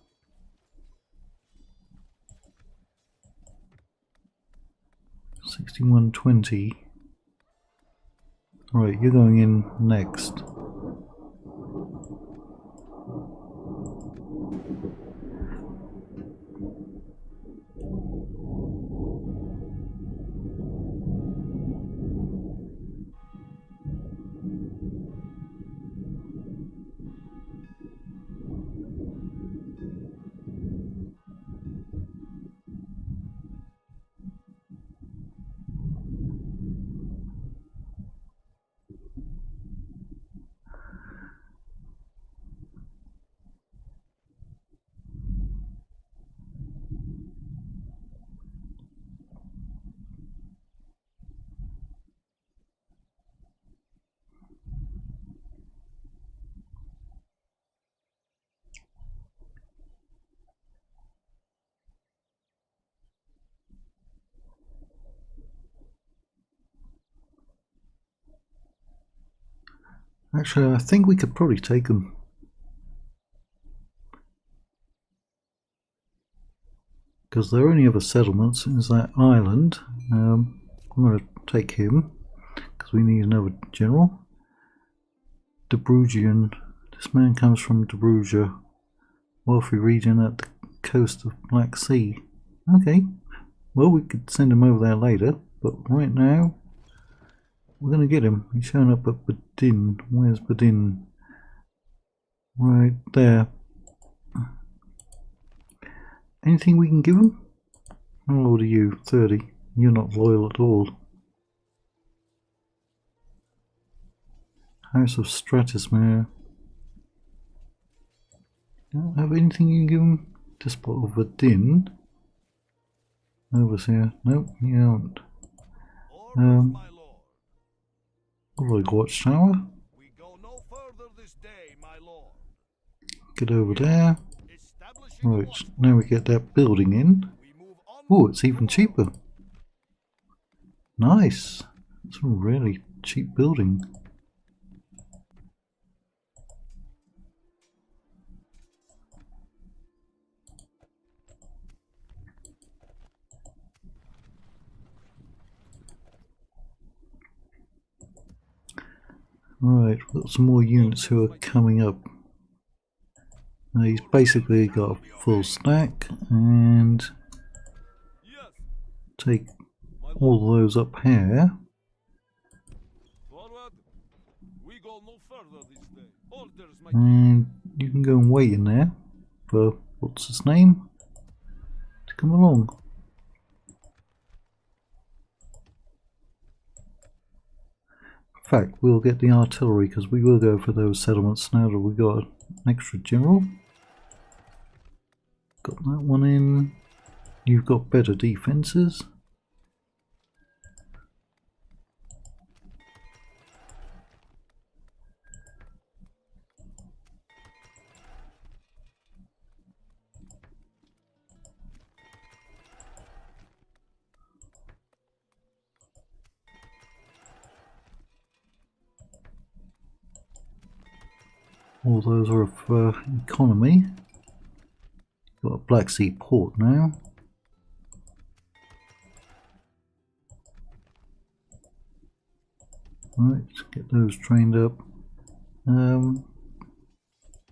$61.20. Right, you're going in next. Actually, I think we could probably take them. Because their only other settlements is that island. I'm going to take him because we need another general. Dobrugian. This man comes from Dobruja, wealthy region at the coast of Black Sea. Okay, well we could send him over there later, but right now we're going to get him. He's showing up at Badin. Where's Badin? Right there. Anything we can give him? How old are you? 30. You're not loyal at all. House of Stratusmere. Don't have anything you can give him? Despot of Badin. Overseer. Nope, you don't. Like Watchtower. We go no further this day, my lord. Get over there. Right, now we get that building in. Oh, it's even cheaper. Nice. It's a really cheap building. Right, we've got some more units who are coming up. Now he's basically got a full stack, and take all those up here. And you can go and wait in there for what's his name to come along. In fact, we'll get the artillery because we will go for those settlements now that we got an extra general. Got that one in. You've got better defences. All those are of economy. Got a Black Sea port now. Right, get those trained up.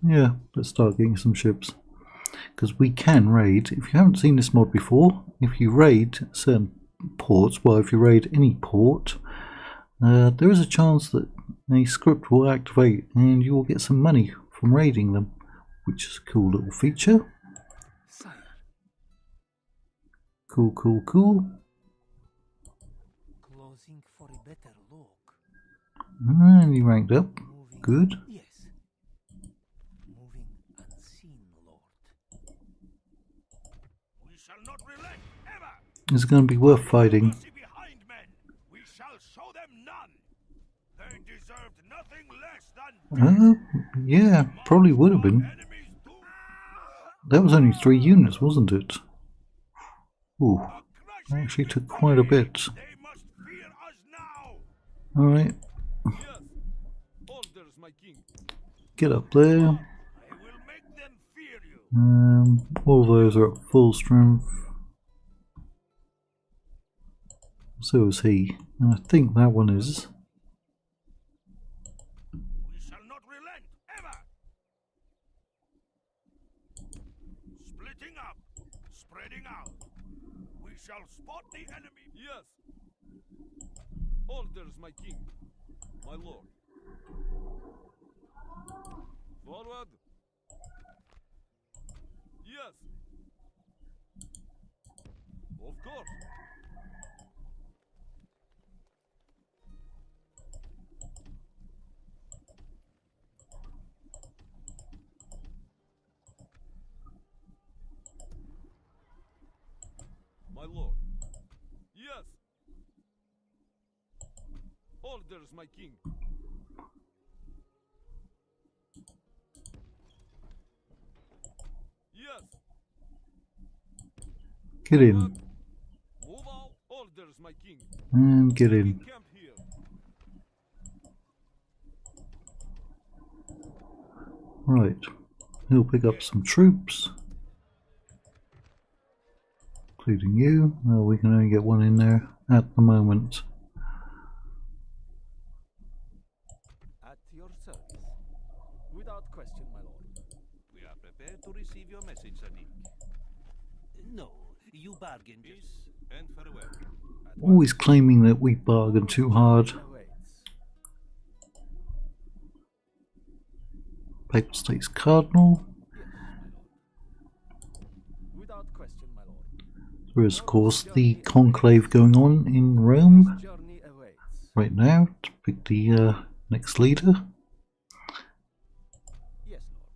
Yeah, let's start getting some ships. Because we can raid. If you haven't seen this mod before, if you raid certain ports, well, if you raid any port, there is a chance that a script will activate and you will get some money from raiding them, which is a cool little feature. Cool, cool, cool. Closing for a better look. And he ranked up. Good. Yes. Moving unseen, Lord. We shall not relent ever. It's going to be worth fighting. Behind men, we shall show them none. They deserved nothing less than Yeah, probably would have been. That was only 3 units, wasn't it? Ooh, that actually took quite a bit. Alright. Get up there. All those are at full strength. So is he. And I think that one is. We shall not relent ever. Splitting up, spreading out. We shall spot the enemy. Yes. Orders, my king, my lord. Forward. Yes. Of course. My lord. Yes. Orders, my king. Yes. Get in. Move out. Orders, my king. And get in. Camp here. Right, he'll pick up some troops, including you. Well, we can only get one in there at the moment. At your service. Without question, my lord. We are prepared to receive your message, Sadiq. No, you bargained. Peace and farewell. Always claiming that we bargain too hard. Papal States Cardinal. Without question, my lord. There is, of course, the conclave going on in Rome Journey awaits. right now to pick the next leader. Yes, lord.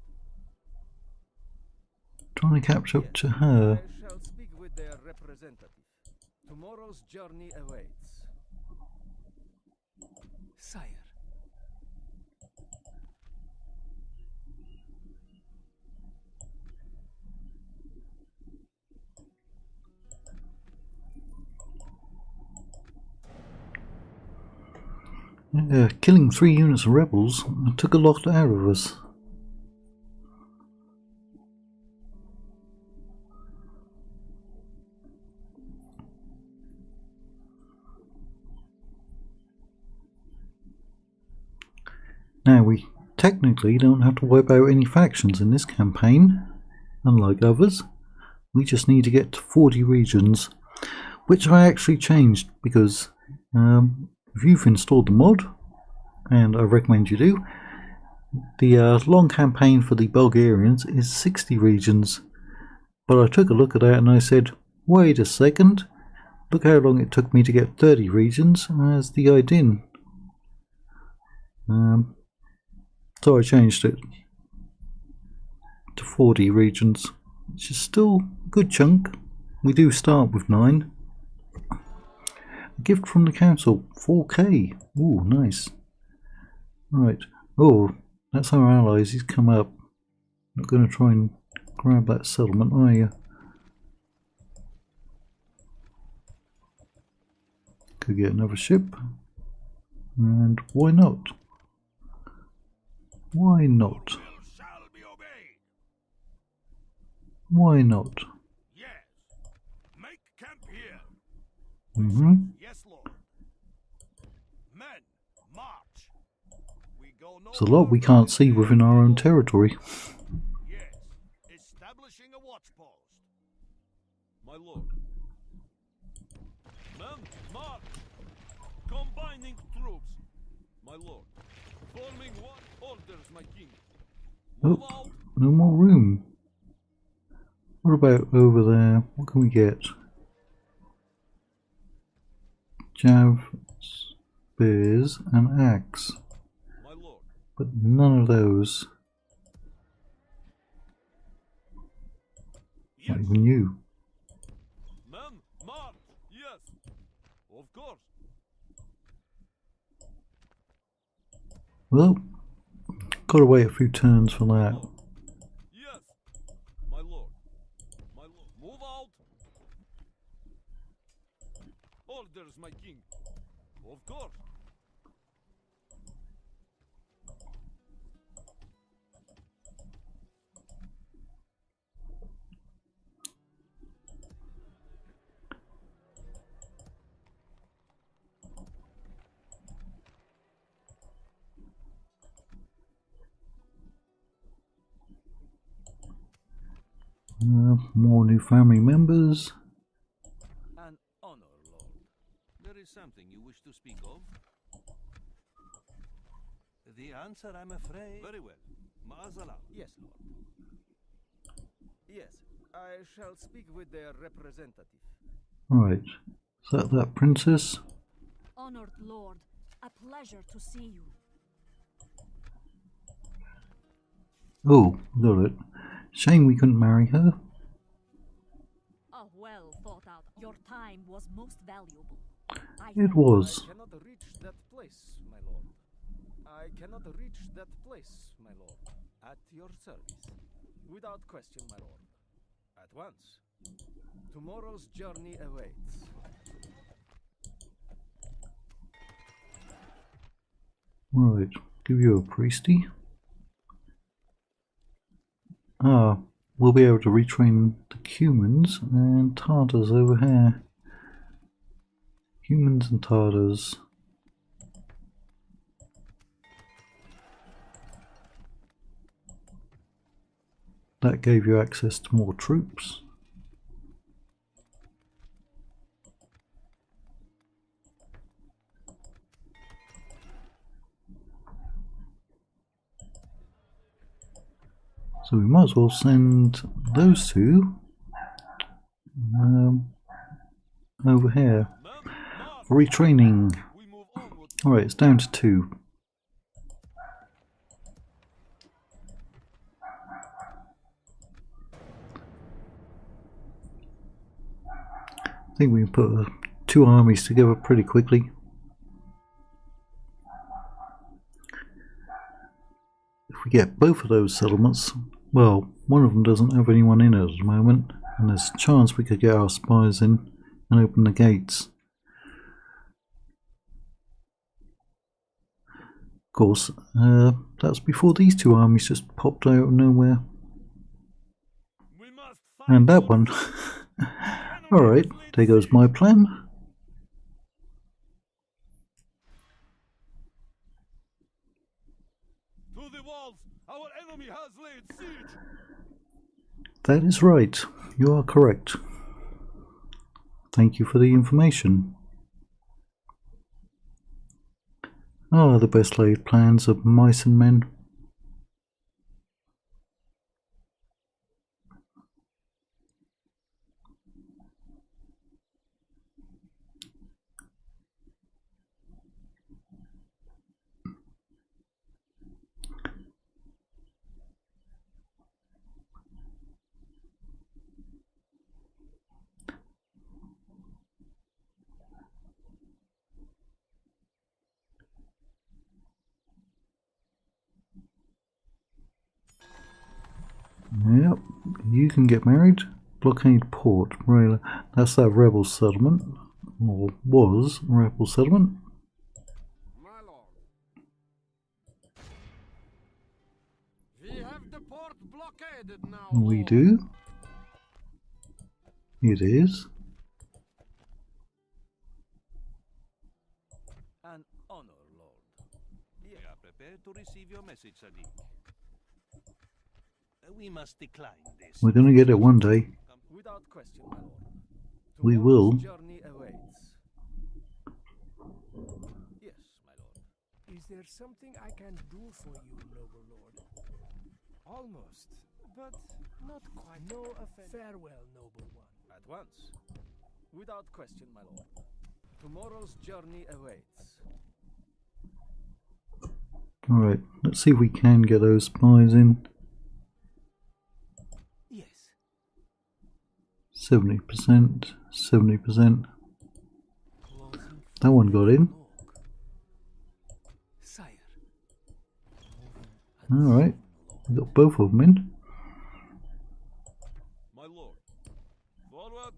Trying to catch up to her. I shall speak with their representative. Tomorrow's journey awaits. Sire. Killing 3 units of rebels took a lot out of us. Now we technically don't have to wipe out any factions in this campaign, unlike others. We just need to get to 40 regions, which I actually changed because if you've installed the mod, and I recommend you do, the long campaign for the Bulgarians is 60 regions. But I took a look at that and I said, wait a second, look how long it took me to get 30 regions as the IDIN. So I changed it to 40 regions, which is still a good chunk. We do start with 9. A gift from the council, 4k. Ooh, nice. Right. Oh, that's our allies. He's come up. Not going to try and grab that settlement, are you? Could get another ship. And why not? Why not? Why not? Yes. Make camp here. Yes, Lord. Men, march. We go no There's a lot we can't see within our own territory. Yes. Establishing a watch post. My lord. Men, march! Combining troops. My lord. Forming one orders, my king. Move Oh, out. no more room. What about over there? What can we get? Jav, spears, and axe. My lord. But none of those. Not even you. Men, march! Yes! Of course. Well, gotta wait a few turns for that. Yes! My lord. My lord. Move out! Orders, my king. Of course. More new family members. An honor, lord. There is something you wish to speak of? The answer, I'm afraid. Very well. Ma'azalam. Yes, lord. Yes, I shall speak with their representative. Right. Is that princess? Honored lord, a pleasure to see you. Oh, got it. Shame we couldn't marry her. A well thought out. Your time was most valuable. It was. I cannot reach that place, my lord. I cannot reach that place, my lord. At your service. Without question, my lord. At once. Tomorrow's journey awaits. Right. Give you a priesty. we'll be able to retrain the humans and Tartars over here. Humans and Tartars. That gave you access to more troops. So we might as well send those two over here for retraining. Alright, it's down to 2. I think we can put 2 armies together pretty quickly. If we get both of those settlements, well, one of them doesn't have anyone in it at the moment, and there's a chance we could get our spies in and open the gates. Of course, that's before these 2 armies just popped out of nowhere. And that one. Alright, there goes my plan. To the walls! Our enemy has laid siege! That is right. You are correct. Thank you for the information. Ah, the best laid plans of mice and men. Yep, you can get married. Blockade port, really. That's that rebel settlement, or was a rebel settlement. My lord. We have the port blockaded now. We do. It is. An honor, Lord. We are prepared to receive your message, Sadiq. We must decline this. We're going to get it one day. Without question, my lord. We will. Tomorrow's journey awaits. Yes, my lord. Is there something I can do for you, noble lord? Almost, but not quite. No offense. Farewell, noble one. At once. Without question, my lord. Tomorrow's journey awaits. Alright, let's see if we can get those spies in. Yes. 70%, 70%. That one got in. Sire. Alright, we got both of them in. My lord. Forward!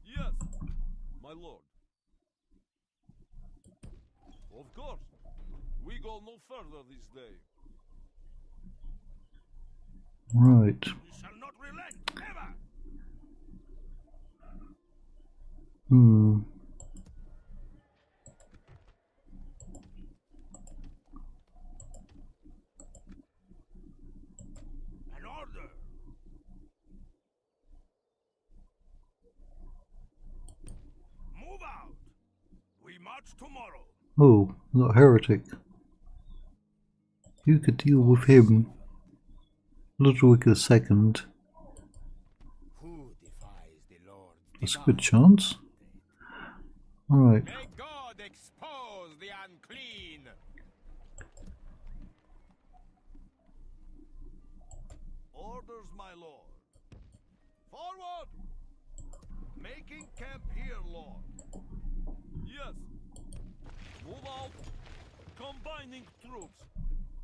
Yes, my lord. Of course. We go no further this day. Right. We shall not relent ever. An order. Move out. We march tomorrow. Oh, we got Heretic. You could deal with him. Ludwig II. Who defies the Lord? That's a good chance. Alright. May God expose the unclean. Orders, my lord. Forward! Making camp here, lord. Yes. Move out. Combining troops.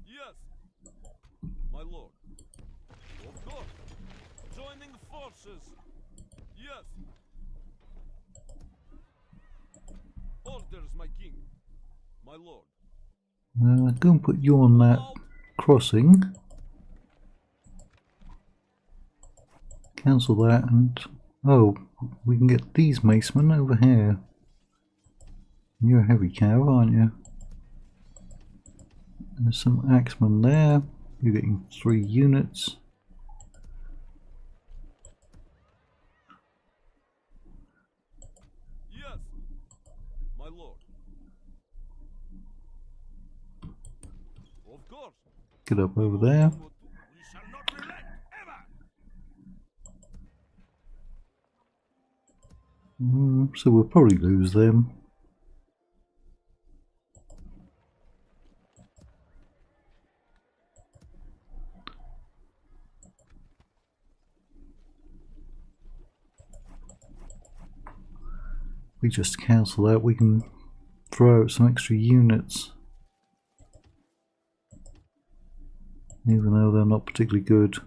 Yes. my lord. Of course. Joining forces. Yes. Orders, my king. My lord. Go and put you on that crossing. Cancel that and... oh, we can get these macemen over here. You're a heavy cav, aren't you? There's some axemen there. You're getting 3 units. Yes, my lord. Of course. Get up over there. We shall not relent, ever! So we'll probably lose them. We just cancel that, we can throw out some extra units. Even though they're not particularly good.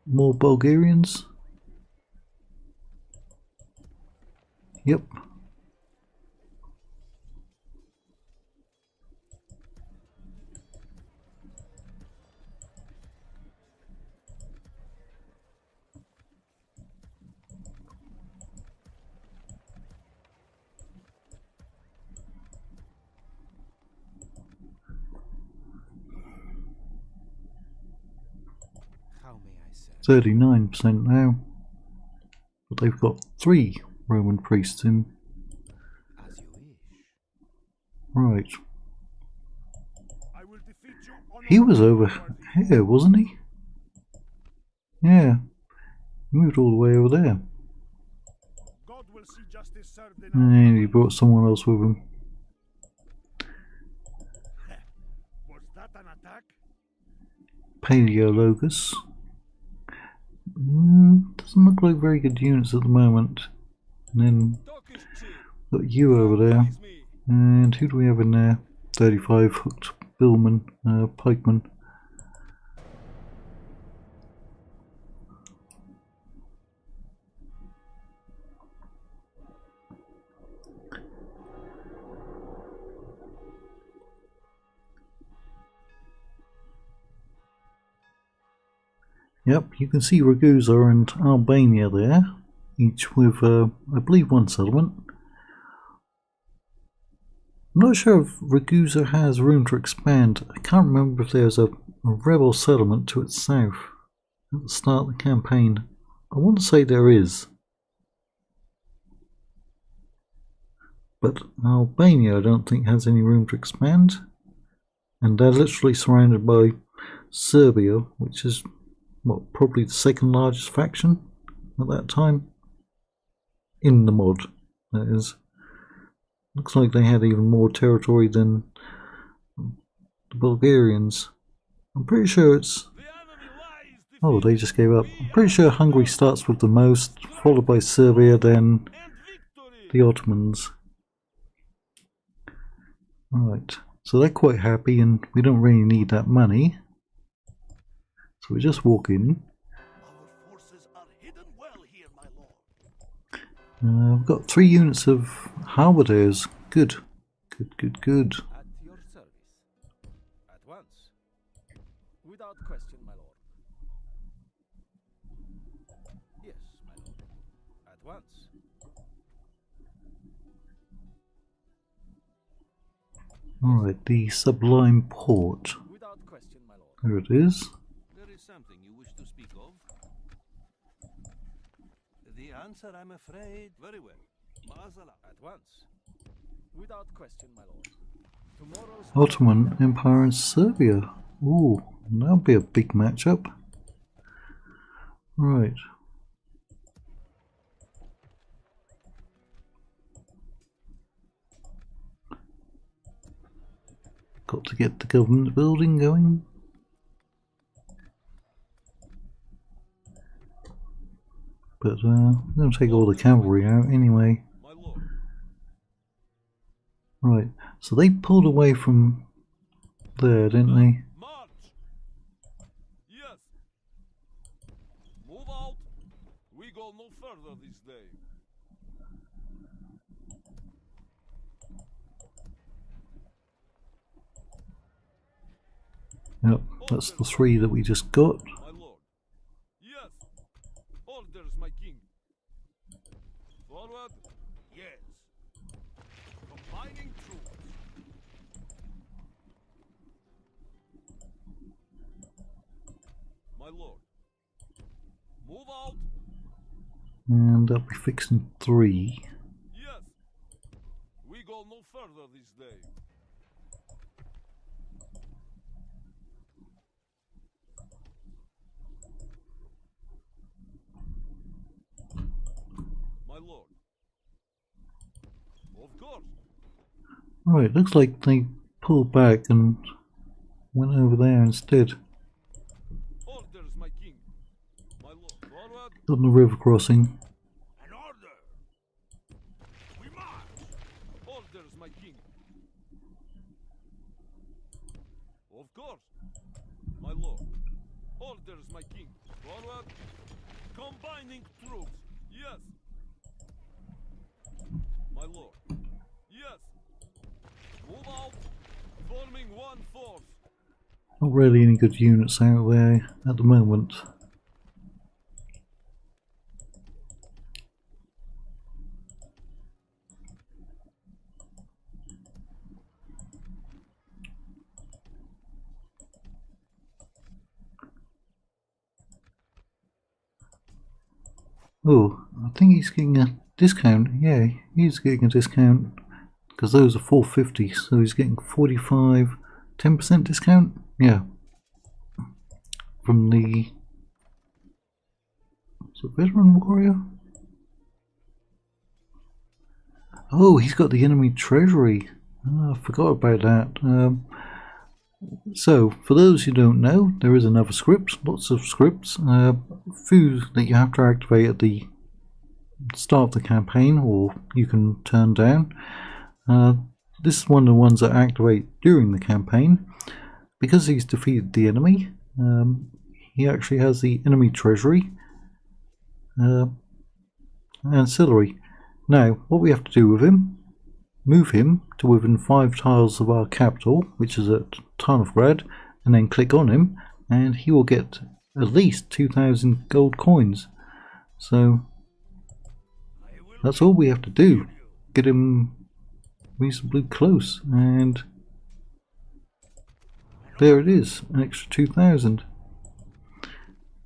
More Bulgarians? Yep. How may I serve? 39% now. But they've got 3 Roman priests in. As you wish. Right. I will defeat you on He was over here, wasn't he? Yeah. He moved all the way over there. God will see justice served in And he brought someone else with him. Was that an attack? Paleologus. Doesn't look like very good units at the moment. And then Talk is cheap. got you over there. Please me. And who do we have in there? 35 hooked billmen, pikemen. Yep, you can see Ragusa and Albania there, each with, I believe, 1 settlement. I'm not sure if Ragusa has room to expand. I can't remember if there's a rebel settlement to its south at the start of the campaign. I want to say there is. But Albania I don't think has any room to expand. And they're literally surrounded by Serbia, which is what, probably the 2nd largest faction at that time in the mod, that is. Looks like they had even more territory than the Bulgarians. I'm pretty sure it's... oh, they just gave up. I'm pretty sure Hungary starts with the most, followed by Serbia, then the Ottomans. Right, so they're quite happy and we don't really need that money. So we just walk in. Our forces are hidden well here, my lord. We've got 3 units of halberdiers. Good. Good. At your service. At once. Without question, my lord. Yes, my lord. At once. Alright, the Sublime Port. Without question, my lord. There it is. There is something you wish to speak of? The answer, I'm afraid. Very well. Mazala. At once. Without question, my lord. Tomorrow's Ottoman Empire and Serbia. Ooh, that'll be a big matchup. Right. Got to get the government building going. But I'm going to take all the cavalry out anyway. My lord. Right, so they pulled away from there, didn't they? March! Yes! Move out! We go no further this day. Yep, that's the 3 that we just got. My lord. Yes! Orders, my king. Forward! Yes. Combining troops. My lord. Move out! And that'll be fixing 3. Yes! We go no further this day. My lord. Of course. Right, looks like they pulled back and went over there instead. Orders, my king. My lord. Forward. On the river crossing. An order. We march. Orders, my king. Of course. My lord. Orders, my king. Forward. Combining troops. Yes. My lord. Yes. Move out. Forming one force. Not really any good units out there at the moment. Oh, I think he's getting a discount. Yeah, he's getting a discount because those are 450, so he's getting 45, 10% discount. Yeah, from the veteran warrior. Oh, he's got the enemy treasury. Oh, I forgot about that. So, for those who don't know, there is another script, lots of scripts, few that you have to activate at the start of the campaign, or you can turn down. This is one of the ones that activate during the campaign. Because he's defeated the enemy, he actually has the enemy treasury ancillary. Now, what we have to do with him, move him to within 5 tiles of our capital, which is at Tarnograd, and then click on him, and he will get at least 2,000 gold coins. So that's all we have to do, get him reasonably close, and there it is, an extra 2,000.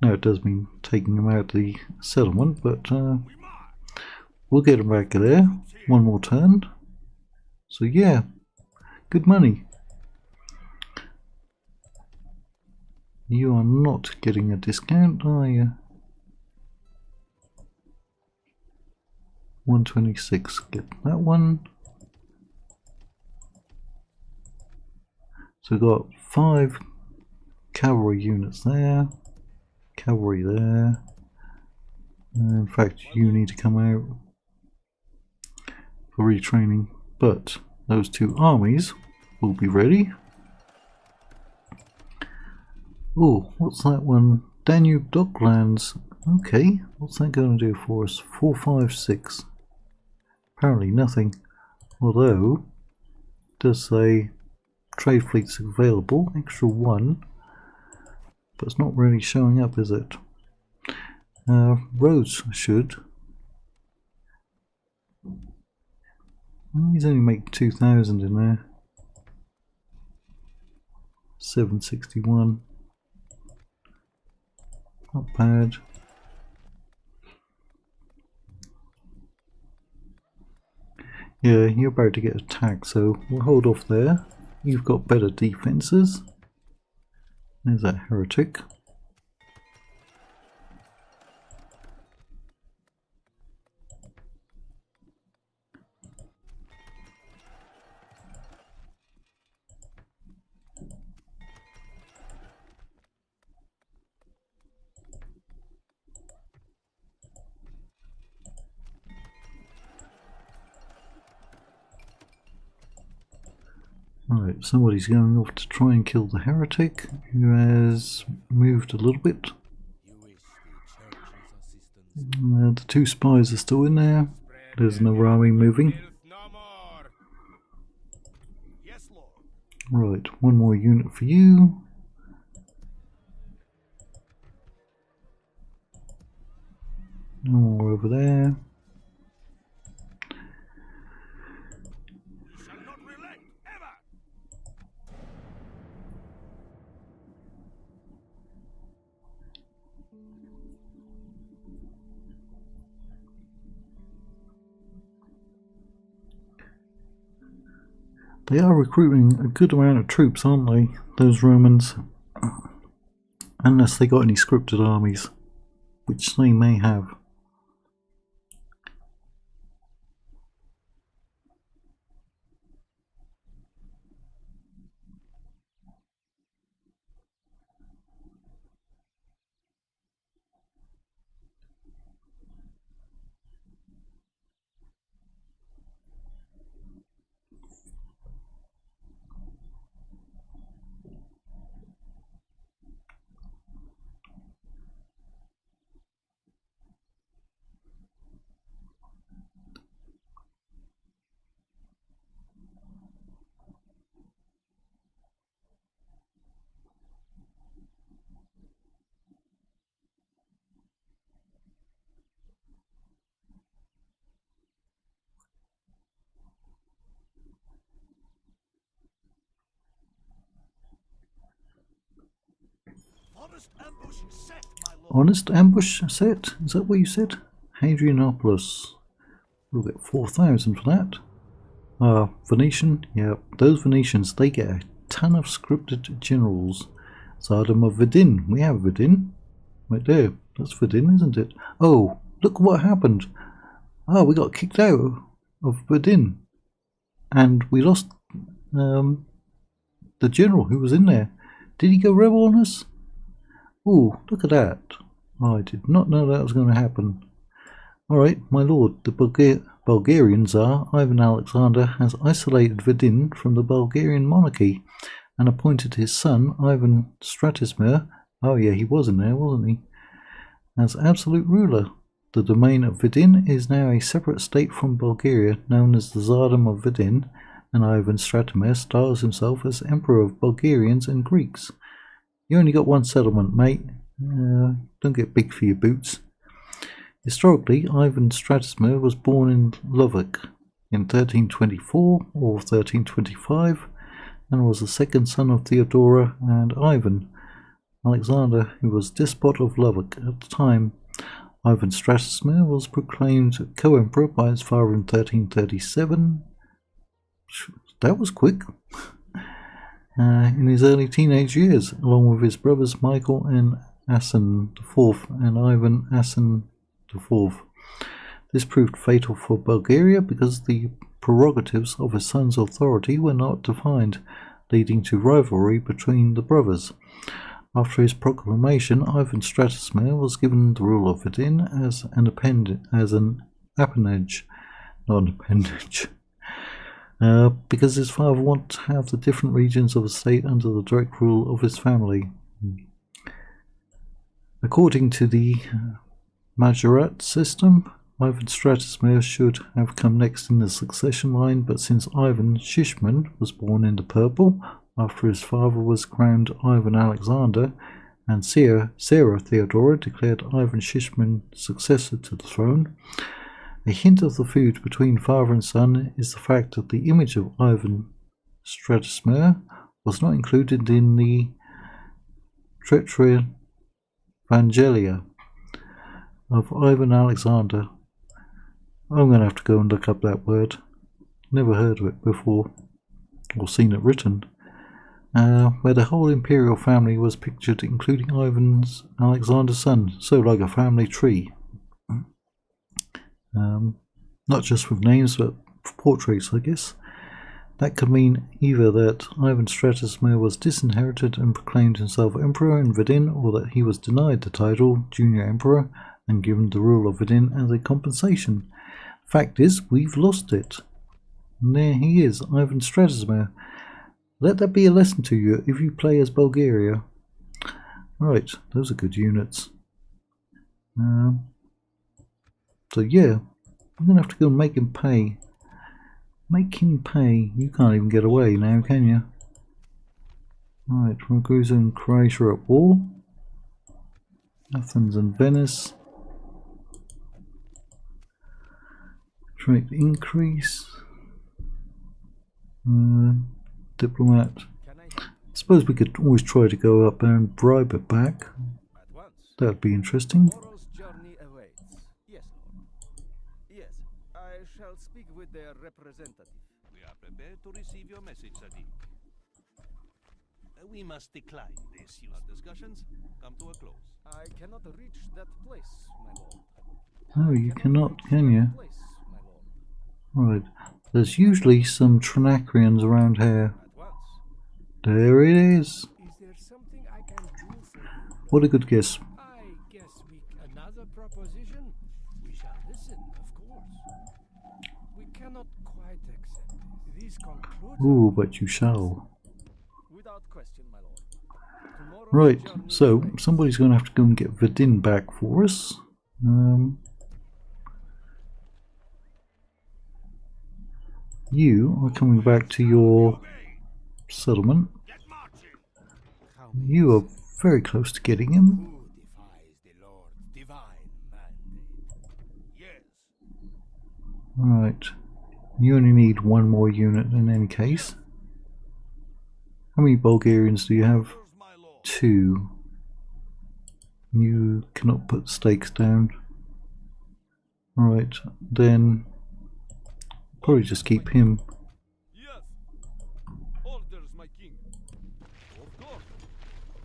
Now it does mean taking him out of the settlement, but we'll get him back there, one more turn. So yeah, good money. You are not getting a discount, are you? 126, get that one. So we've got 5 cavalry units there, cavalry there. In fact, you need to come out for retraining, but those 2 armies will be ready. Oh, what's that one? Danube Docklands. Okay, what's that going to do for us? 4, 5, 6. Apparently nothing. Although, it does say trade fleets available, extra 1. But it's not really showing up, is it? Roads should. He's only making 2,000 in there. 761. Not bad. Yeah, you're about to get attacked, so we'll hold off there. You've got better defences. There's that heretic. Alright, somebody's going off to try and kill the heretic, who has moved a little bit. The two spies are still in there. There's another army moving. Right, one more unit for you. No more over there. They are recruiting a good amount of troops, aren't they, those Romans? Unless they got any scripted armies, which they may have. Honest ambush set? Is that what you said? Hadrianopolis. We'll get 4,000 for that. Venetian? Yeah, those Venetians, they get a ton of scripted generals. Tsardom of Vidin. We have Vidin. Right there. That's Vidin, isn't it? Oh, look what happened. Oh, we got kicked out of Vidin. And we lost the general who was in there. Did he go rebel on us? Oh, look at that. I did not know that was going to happen. Alright, my lord, the Bulgarian Tsar, Ivan Alexander, has isolated Vidin from the Bulgarian monarchy and appointed his son, Ivan Stratismir, oh yeah, he was in there, wasn't he, as absolute ruler. The domain of Vidin is now a separate state from Bulgaria, known as the Tsardom of Vidin, and Ivan Stratimir styles himself as Emperor of Bulgarians and Greeks. You only got one settlement, mate. Don't get big for your boots. Historically, Ivan Stratismir was born in Lovac in 1324 or 1325 and was the second son of Theodora and Ivan. Alexander, who was despot of Lovac at the time. Ivan Stratismir was proclaimed co-emperor by his father in 1337. That was quick. In his early teenage years, along with his brothers Michael and Asen IV and Ivan Asen IV. This proved fatal for Bulgaria because the prerogatives of his son's authority were not defined, leading to rivalry between the brothers. After his proclamation, Ivan Stratismir was given the rule of Vidin as an appanage, not an appendage. Because his father wanted to have the different regions of the state under the direct rule of his family. According to the Majorat system, Ivan Stratismir should have come next in the succession line, but since Ivan Shishman was born in the purple after his father was crowned Ivan Alexander, and Sarah Theodora declared Ivan Shishman successor to the throne, a hint of the feud between father and son is the fact that the image of Ivan Stratismir was not included in the Tetraevangelia of Ivan Alexander. I'm going to have to go and look up that word. Never heard of it before, or seen it written. Where the whole imperial family was pictured, including Alexander's son, so like a family tree. Not just with names, but portraits, I guess. That could mean either that Ivan Stratismir was disinherited and proclaimed himself emperor in Vidin, or that he was denied the title junior emperor and given the rule of Vidin as a compensation. Fact is, we've lost it. And there he is, Ivan Stratismir. Let that be a lesson to you if you play as Bulgaria. Right, those are good units. So yeah, I'm going to have to go and make him pay. Make him pay. You can't even get away now, can you? Right, Ragusa and Croatia at war. Athens and Venice. Trade increase. Diplomat. I suppose we could always try to go up there and bribe it back. That'd be interesting. Tomorrow's journey awaits. Yes, Lord. Yes, I shall speak with their representative. We are prepared to receive your message, Sadiq. We must decline this. Our discussions come to a close. I cannot reach that place, my lord. Oh, you cannot, can you? Place, my lord. Right. There's usually some Trinacrians around here. At once. There it is. Is there something I can do for you? What a good guess. I guess another proposition? We shall listen, of course. We cannot quite accept it. These conclude. Ooh, but you shall. Without question, my lord. Tomorrow's Right, journey so awaits. somebody's going to have to go and get Verdun back for us. You are coming back to your settlement. You are very close to getting him. Who defies the Lord's divine mandate? Yes. Right. You only need one more unit in any case. How many Bulgarians do you have? 2. You cannot put stakes down. Right, then probably just keep him. Yes. Orders, my king. Of course.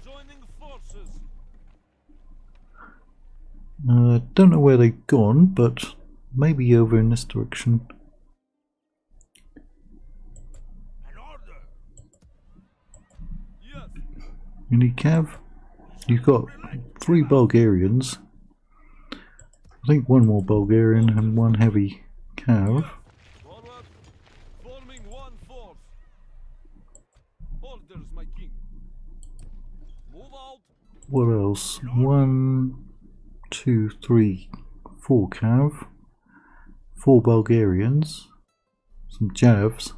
Joining forces. Don't know where they've gone, but maybe over in this direction. An order. Yes. You need Cav? You've got 3 Bulgarians. I think 1 more Bulgarian and 1 heavy Cav. Forward. Forming one force. Orders, my king. Move out. What else? 1, 2, 3, 4 Cav. 4 Bulgarians. Some Javs.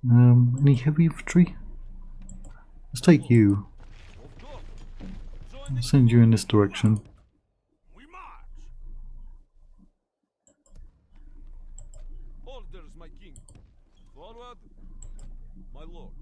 Any heavy infantry? Let's take you. Of course. I'll Joining. send you in this direction. We march. Orders, my king. Forward. My lord.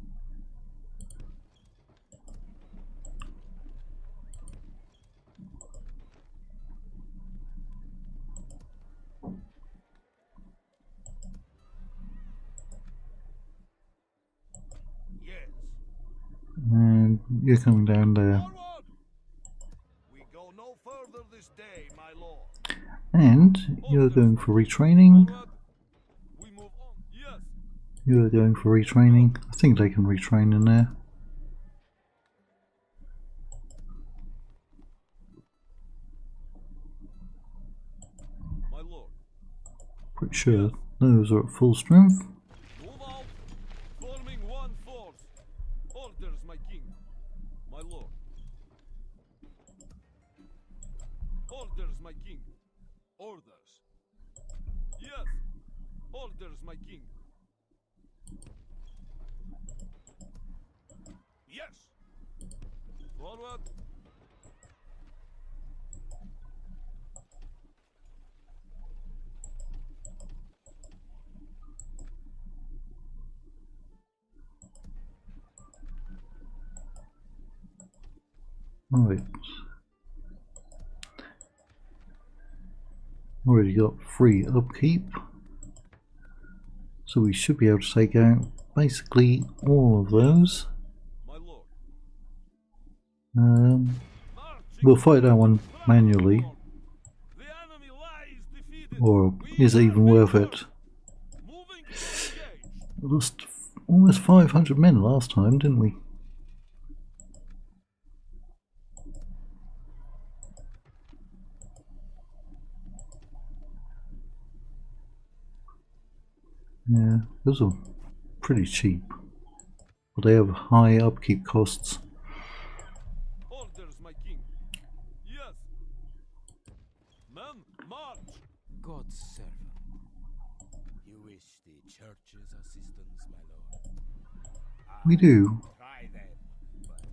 Yes. And you're coming down there. Forward. We go no further this day, my lord. And you're going for retraining. Forward. We move on. Yes. You're going for retraining. I think they can retrain in there. My lord. Pretty sure those are at full strength. Move out. Forming one force. Orders, my king. My lord. Orders, my king. Orders. Yes. Orders, my king. Yes. Forward. Right. Already got 3 upkeep. So we should be able to take out basically all of those. My lord. We'll Marching. fight that one manually. The enemy lies defeated. Or We is it even are worth victors. it? Moving to engage. We lost almost 500 men last time, didn't we? Yeah, those are pretty cheap. but they have high upkeep costs. Orders, my king. Yes. Men, march. God's servant. You wish the church's assistance, my lord? We do. Try then.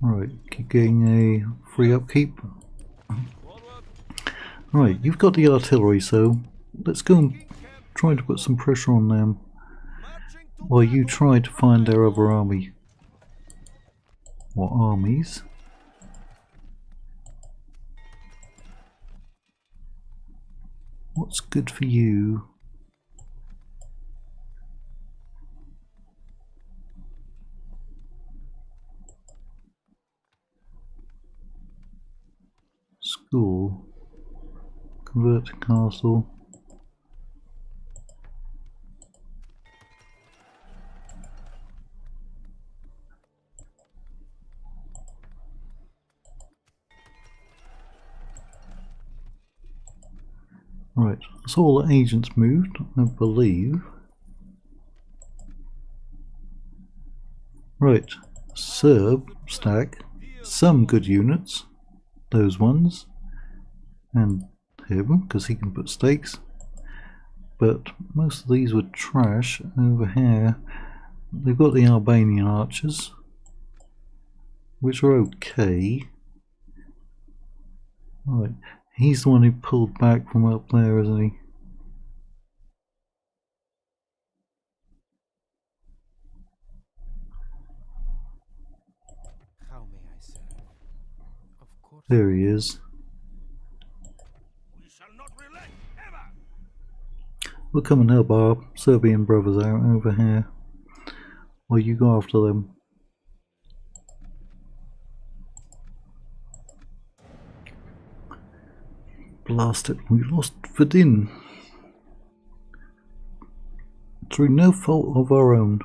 Right, keep getting a free upkeep. Forward. Right, you've got the artillery, so let's go and try to put some pressure on them Marching to while you battle try with to find their pride. other army. Or armies. What's good for you? School. Convert to castle. Right, that's all the agents moved, I believe. Right, Serb stack, some good units, those ones, and him, because he can put stakes. But most of these were trash. Over here, they've got the Albanian archers, which are okay. Right, he's the one who pulled back from up there, isn't he? How may I serve? Of course. There he is. We shall not relent ever. We'll come and help our Serbian brothers out over here, while you go after them. Blast it, we lost Verdin. Through no fault of our own.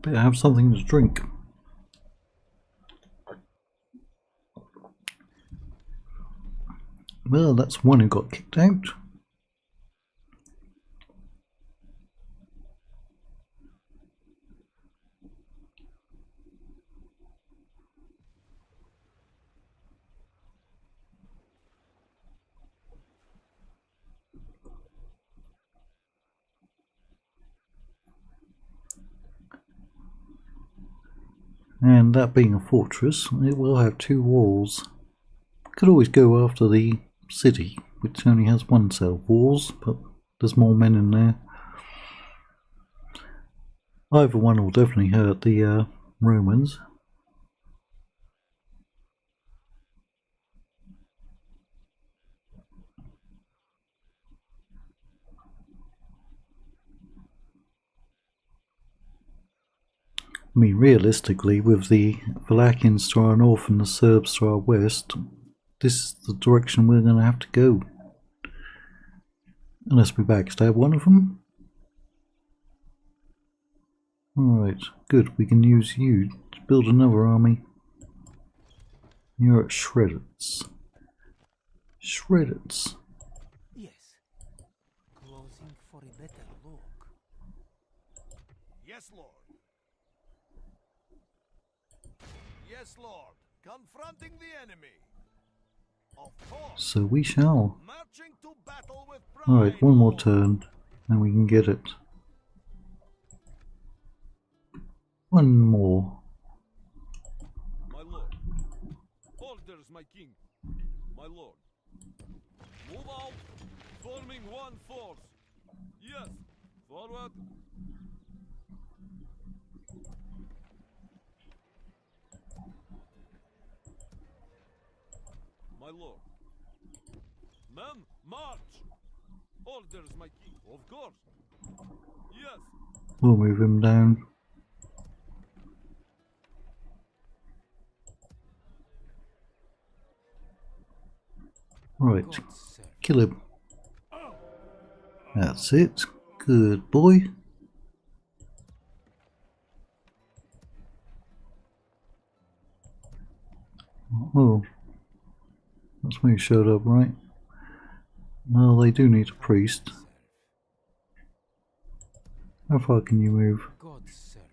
Better have something to drink. Well, that's one who got kicked out. And that being a fortress, it will have two walls. Could always go after the city, which only has one set of walls, but there's more men in there. Either one will definitely hurt the Romans. I mean, realistically, with the Valachians to our north and the Serbs to our west, this is the direction we're going to have to go. Unless we backstab one of them. Alright, good. We can use you to build another army. You're at Shredders. Shredders. Yes. Closing for a better look. Yes, Lord. Yes, Lord. Confronting the enemy. Of course. So we shall. Marching to battle with pride. Alright, one more Lord. turn, and we can get it. One more. My lord. Orders, my king. My lord. Move out. Forming one force. Yes. Forward. My lord. Men, march. Orders, my king. Of course. Yes. We'll move him down. Right, God's servant. kill him. That's it. Good boy. Oh, that's when you showed up, right? No, they do need a priest. How far can you move? God's servant.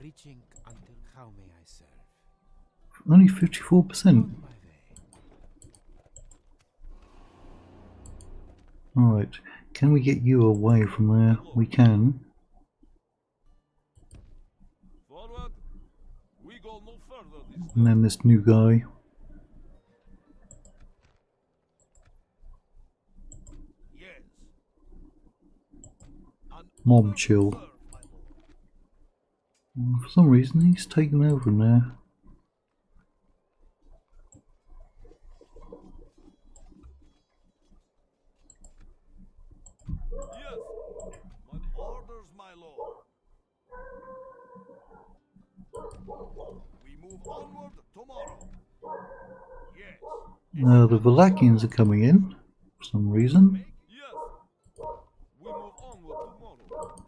Reaching until how may I serve? Only 54%. On my way. Alright, can we get you away from there? We can. Forward. We go no further this And then this new guy. Yes. Mom chill. For some reason he's taken over in there. Yes. My orders, my lord. We move onward tomorrow. Yes. The Valakians are coming in for some reason. Yes. We move onward tomorrow.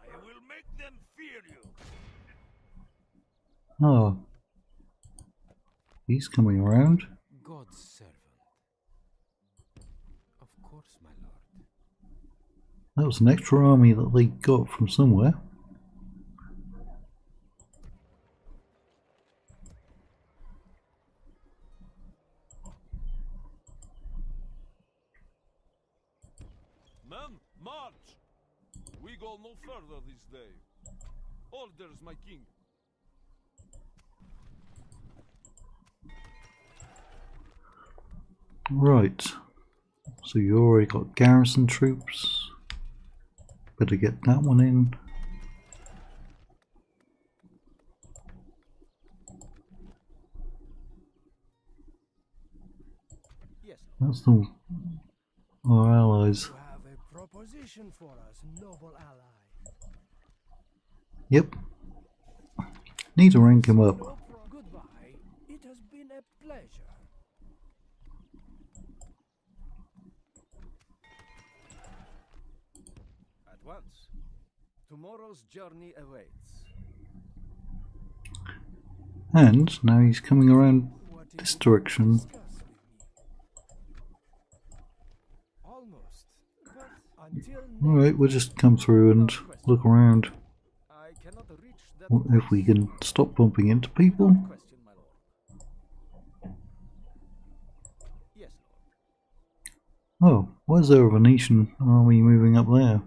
I will make them fear you. Oh. He's coming around. God's servant. Of course, my lord. That was an extra army that they got from somewhere. Men, march! We go no further this day. Orders, my king. Right. So you already got garrison troops. Better get that one in. Yes. That's the our allies. You have a proposition for us, noble ally. Yep. Need to rank him up. Goodbye. It has been a pleasure. At once. Tomorrow's journey awaits. And now he's coming around What is this it direction. discuss with me? Almost. But until Alright, we'll just come through and look around. I cannot reach that If we can stop bumping into people. without question, my lord. Yes, lord. Oh, why is there a Venetian army moving up there?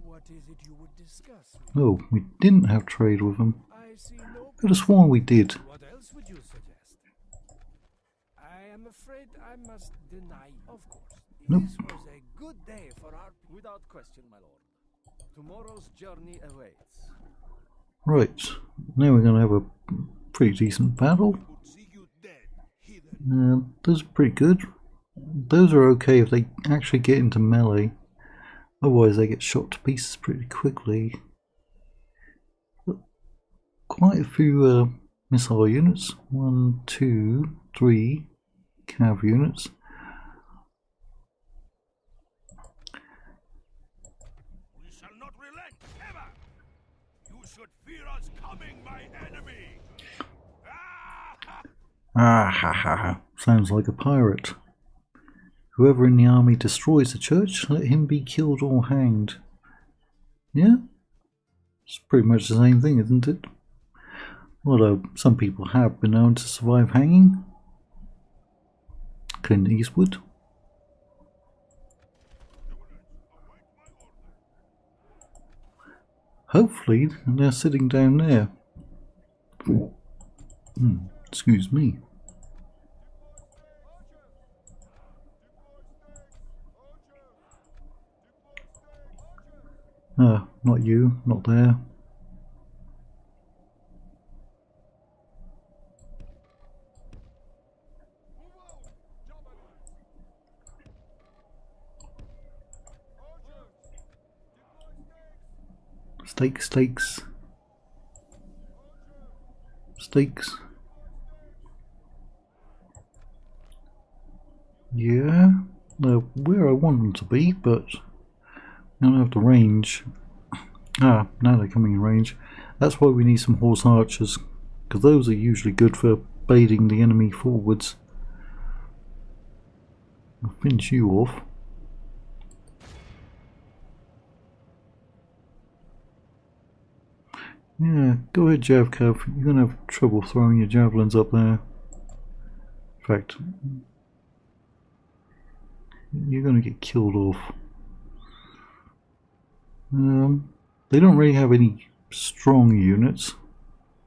what is it you would discuss with me? Oh, we didn't have trade with them. I see no. Could have sworn we did. What else would you suggest? I am afraid I must deny. Of course. Nope. This was a good day for our. Without question, my lord. Tomorrow's journey awaits. Right, now we're going to have a pretty decent battle. Would see you dead, heathen. Those are pretty good. Those are okay if they actually get into melee. Otherwise they get shot to pieces pretty quickly. But quite a few missile units. 1, 2, 3 cav units. We shall not relent ever. You should fear us coming, my enemy. Ah ha ha ha. Sounds like a pirate. Whoever in the army destroys the church, let him be killed or hanged. Yeah? It's pretty much the same thing, isn't it? Although some people have been known to survive hanging. Clint Eastwood. Hopefully they're sitting down there. Excuse me. Not you, not there. Stakes, stakes. Stakes. Yeah. They're where I want them to be, but I don't have the range. Ah, now they're coming in range. That's why we need some horse archers, because those are usually good for baiting the enemy forwards. I'll finish you off. Yeah, go ahead, Javcav. You're going to have trouble throwing your javelins up there. In fact, you're going to get killed off. They don't really have any strong units,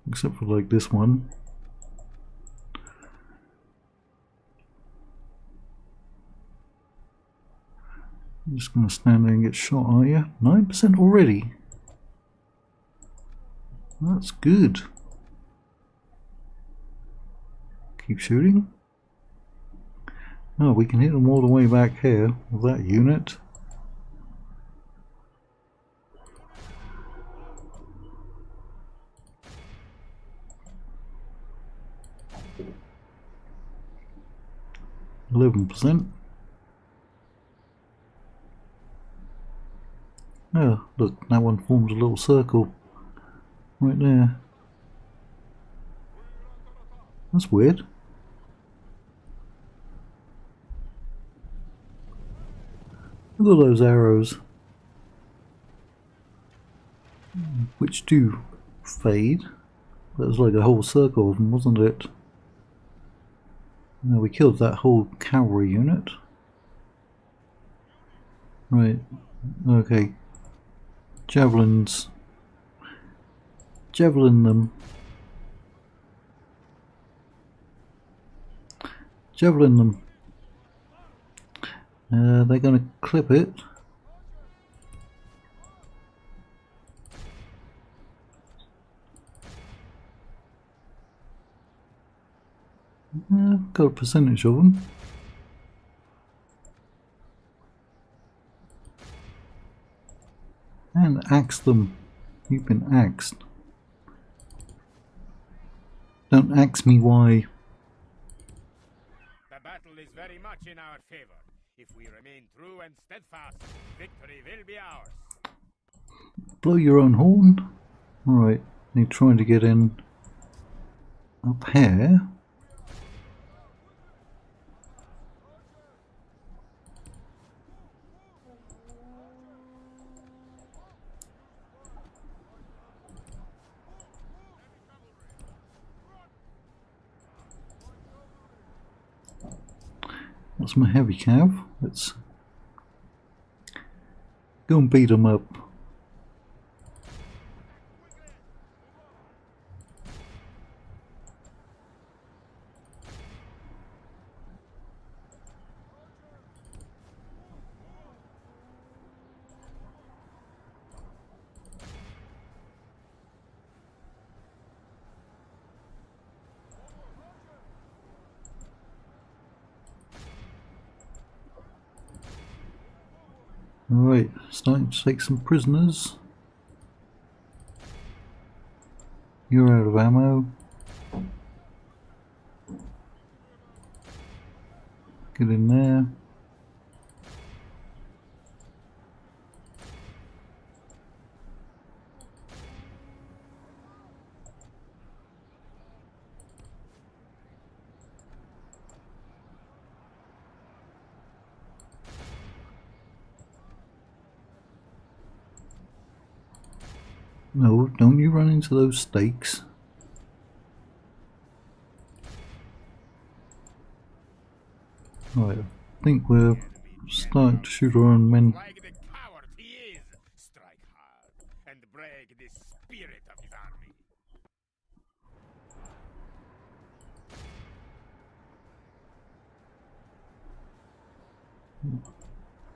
except for like this one. You're just going to stand there and get shot, are you? 9% already? That's good. Keep shooting. Oh, we can hit them all the way back here with that unit. %. Oh, look, that one forms a little circle right there. That's weird. Look at those arrows, which do fade. That was like a whole circle of them, wasn't it? Now we killed that whole cavalry unit. Right, okay. Javelins. Javelin them. Javelin them. They're going to clip it. Got a percentage of them. And axe them. You've been axed. Don't axe me why. The battle is very much in our favor. If we remain true and steadfast, victory will be ours. Blow your own horn. Alright, they're trying to get in up here. That's my heavy cav. Let's go and beat them up. Alright, starting to take some prisoners. You're out of ammo. Get in there. No, don't you run into those stakes. Right, I think we're starting to shoot our own men. Like the coward he is, strike hard and break the spirit of his army.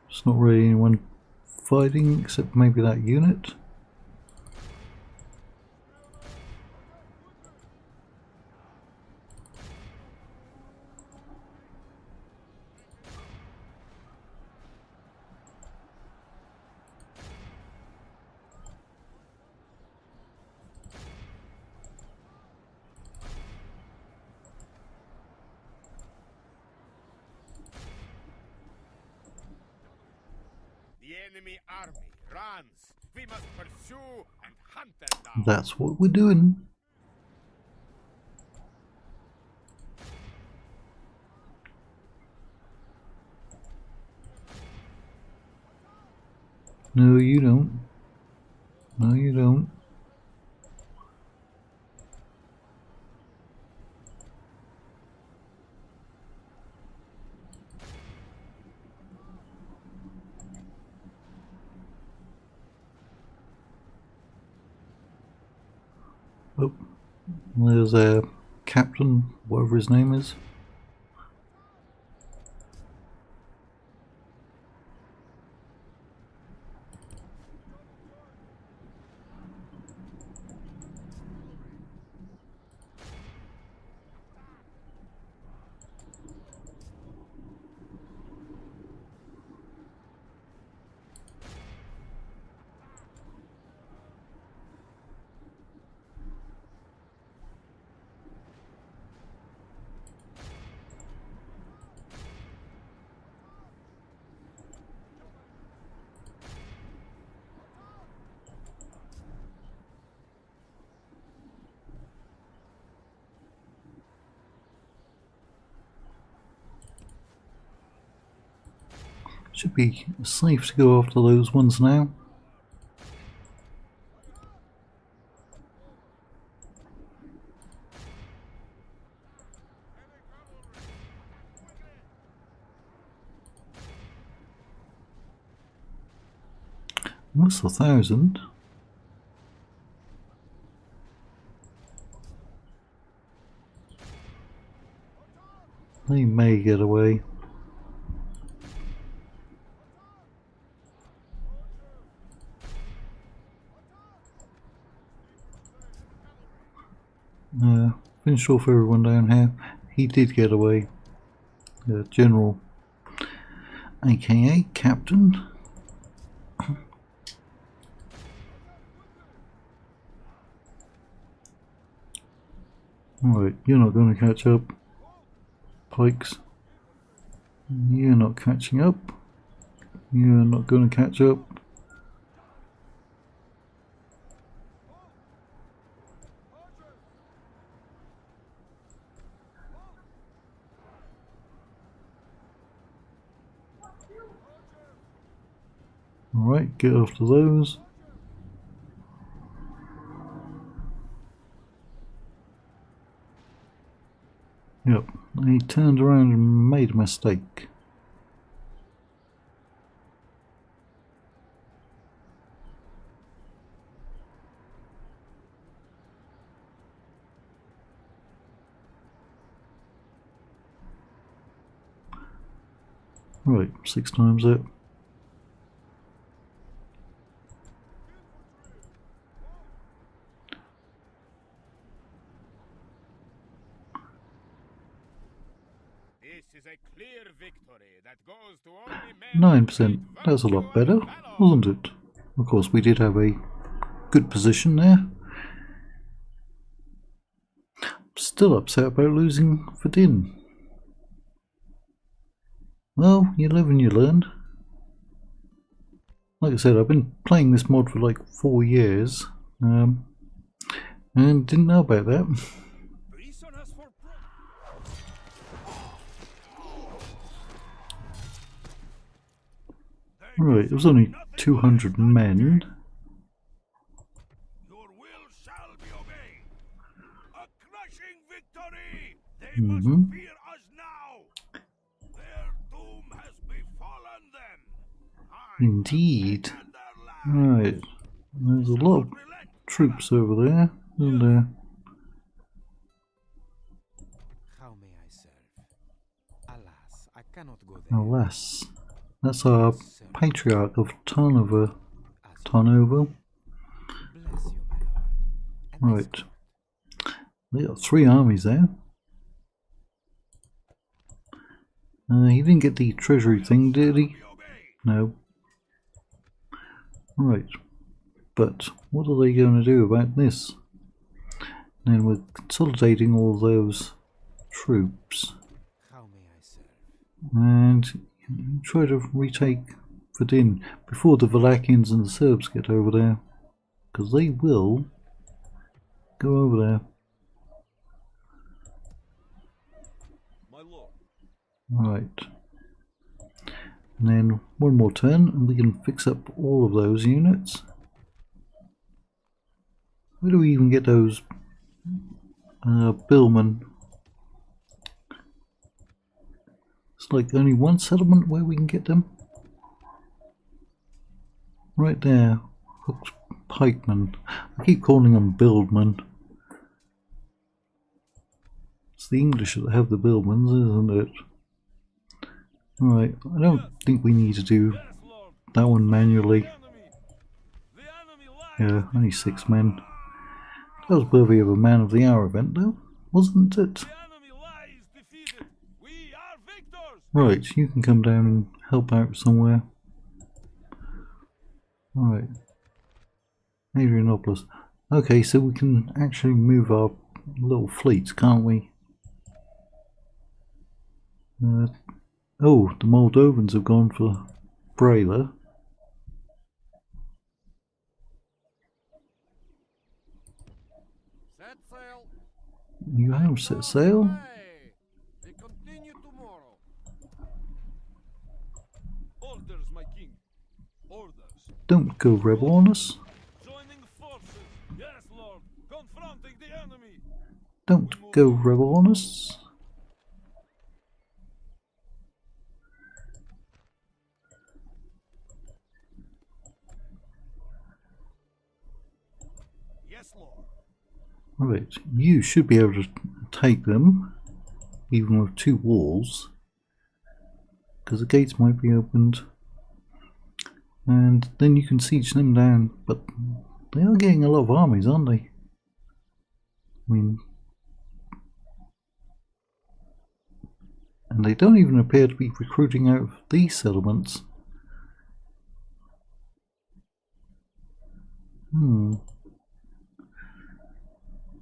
It's not really anyone fighting except maybe that unit. The enemy army runs. We must pursue and hunt them down. That's what we're doing. No, you don't. No, you don't. Oh, there's a captain, whatever his name is. Should be safe to go after those ones now. Almost 1,000. They may get away. Finished off everyone down here. He did get away. General, aka Captain. Alright, you're not going to catch up. Pikes. You're not catching up. You're not going to catch up. Alright, get after those. Yep, he turned around and made a mistake. Right, 6 times it. This is a clear victory that goes to only men 9%. That's a lot better, wasn't it? Of course, we did have a good position there. Still upset about losing Verdun. Well, you live and you learn. Like I said, I've been playing this mod for like 4 years, and didn't know about that. Right, it was only 200 men. Your will shall be obeyed. A crushing victory. They must fear us now. Their doom has befallen them. Indeed. Right, there's a lot of troops over there, isn't there? How may I serve? Alas, I cannot go there. Alas. That's our Patriarch of Tarnovo. Bless you, my lord. Right. They got 3 armies there. He didn't get the treasury thing, did he? No. Right. But what are they going to do about this? Then we're consolidating all those troops. How may I serve? And try to retake fit in before the Valakians and the Serbs get over there, because they will go over there. My lord. Right. And then one more turn and we can fix up all of those units. Where do we even get those billmen? It's like only one settlement where we can get them. Right there. Hooked pikemen. I keep calling them billmen. It's the English that have the billmans, isn't it? Alright, I don't think we need to do that one manually. Yeah, only 6 men. That was worthy of a Man of the Hour event though, wasn't it? Right, you can come down and help out somewhere. Alright. Adrianopolis. Okay, so we can actually move our little fleets, can't we? Oh, the Moldovans have gone for Brailer. Set sail. You have set sail? We continue tomorrow. Orders, my king. Orders. Don't go rebel on us. Joining forces. Yes, lord. Confronting the enemy. Don't go rebel on us. Yes, Lord. Right, you should be able to take them, even with 2 walls, because the gates might be opened, and then you can siege them down. But they are getting a lot of armies, aren't they? I mean, and they don't even appear to be recruiting out of these settlements.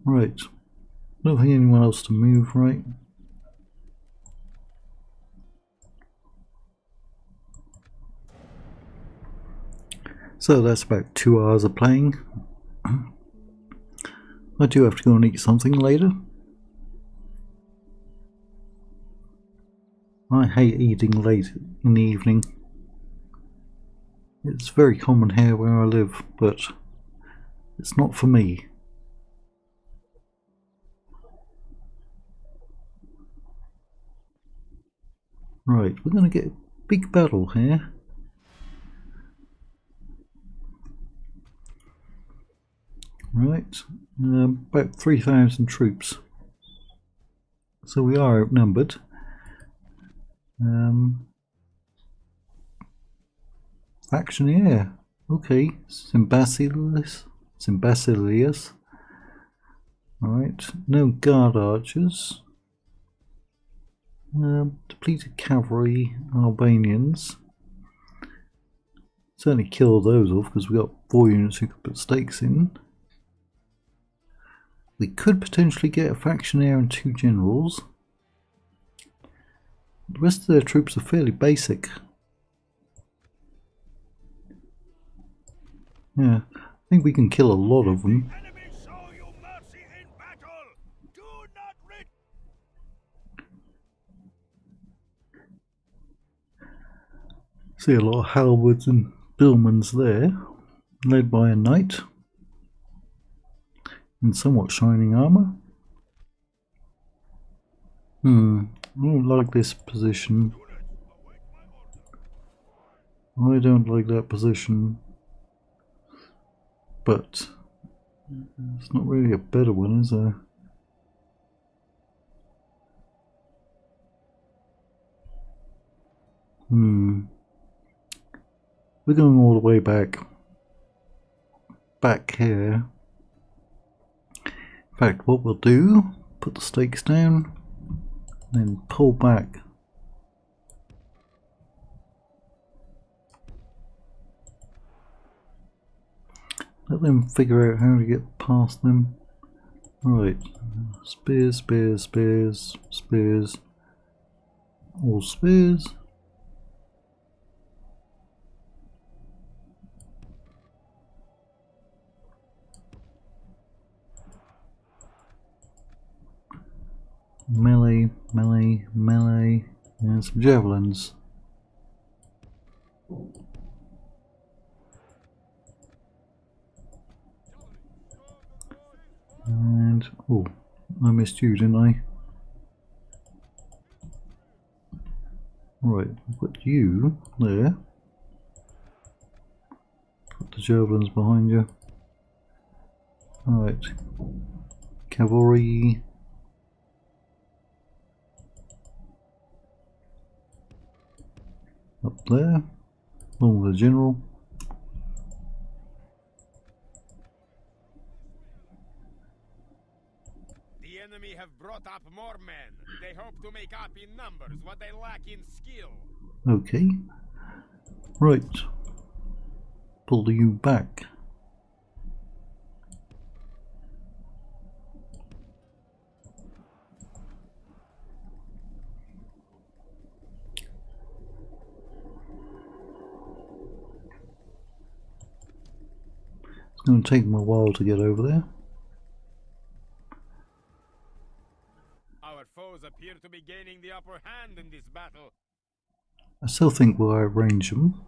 Right. Don't think anyone else to move, right? So that's about 2 hours of playing. I do have to go and eat something later. I hate eating late in the evening. It's very common here where I live, but it's not for me. Right, we're going to get a big battle here. Right, about 3,000 troops. So we are outnumbered. Factioneer. Okay, Symbasilius. Alright, no guard archers. Depleted cavalry, Albanians. Certainly kill those off because we've got 4 units who could put stakes in. We could potentially get a factioneer and 2 generals. The rest of their troops are fairly basic. Yeah, I think we can kill a lot of them. See a lot of halberds and billmans there, led by a knight in somewhat shining armour. I don't like this position. I don't like that position. But it's not really a better one, is there? We're going all the way back here. In fact, what we'll do, put the stakes down, then pull back. Let them figure out how to get past them. Right, spears, spears, spears, spears, all spears. melee, and some javelins. And oh, I missed you, didn't I? Right, put you there. Put the javelins behind you. Alright. Cavalry. Up there. Along with the general. The enemy have brought up more men. They hope to make up in numbers what they lack in skill. Okay. Right. Pull you back. It's going to take them a while to get over there. Our foes appear to be gaining the upper hand in this battle. I still think we'll outrange them.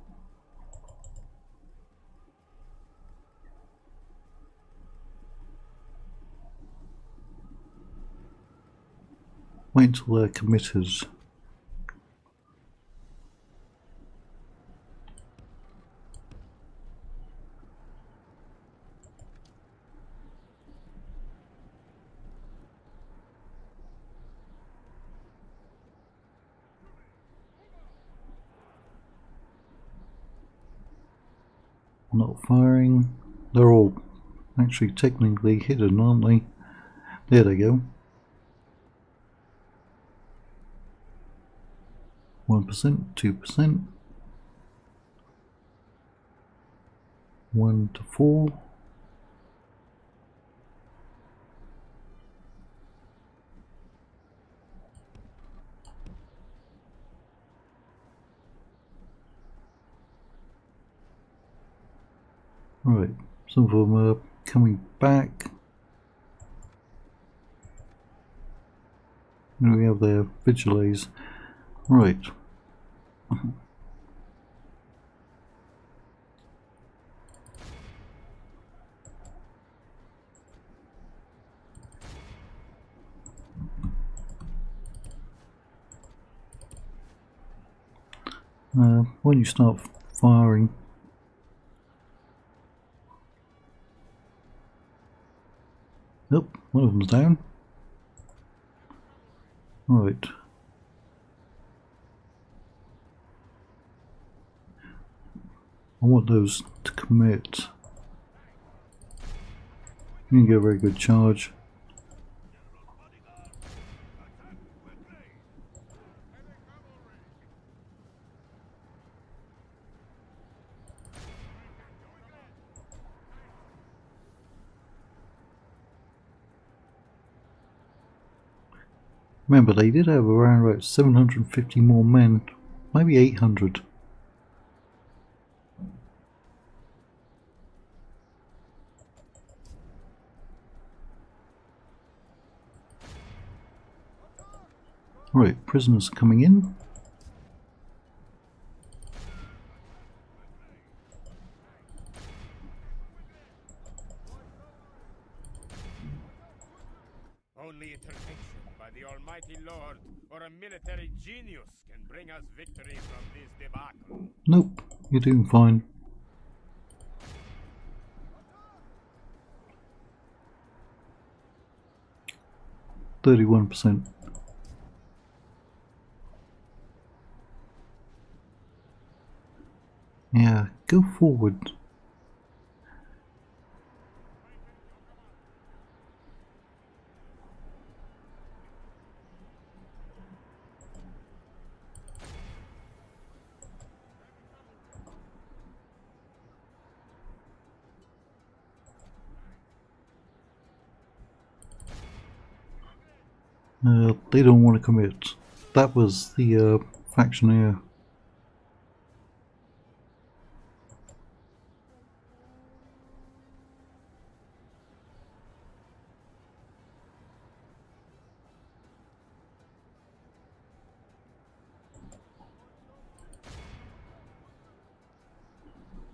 Wait until they're committed. Not firing. They're all actually technically hidden, aren't they? There they go. 1%, 2%. 1 to 4. Right, some of them are coming back. And we have their vigiles. Right. When you start firing, oh, one of them's down. Right. I want those to commit. You can get a very good charge. Remember, they did have around about 750 more men, maybe 800. Right, prisoners coming in. Only intervention by the Almighty Lord or a military genius can bring us victory from this debacle. Nope, you're doing fine. %. Yeah, go forward. They don't want to commit. That was the faction here.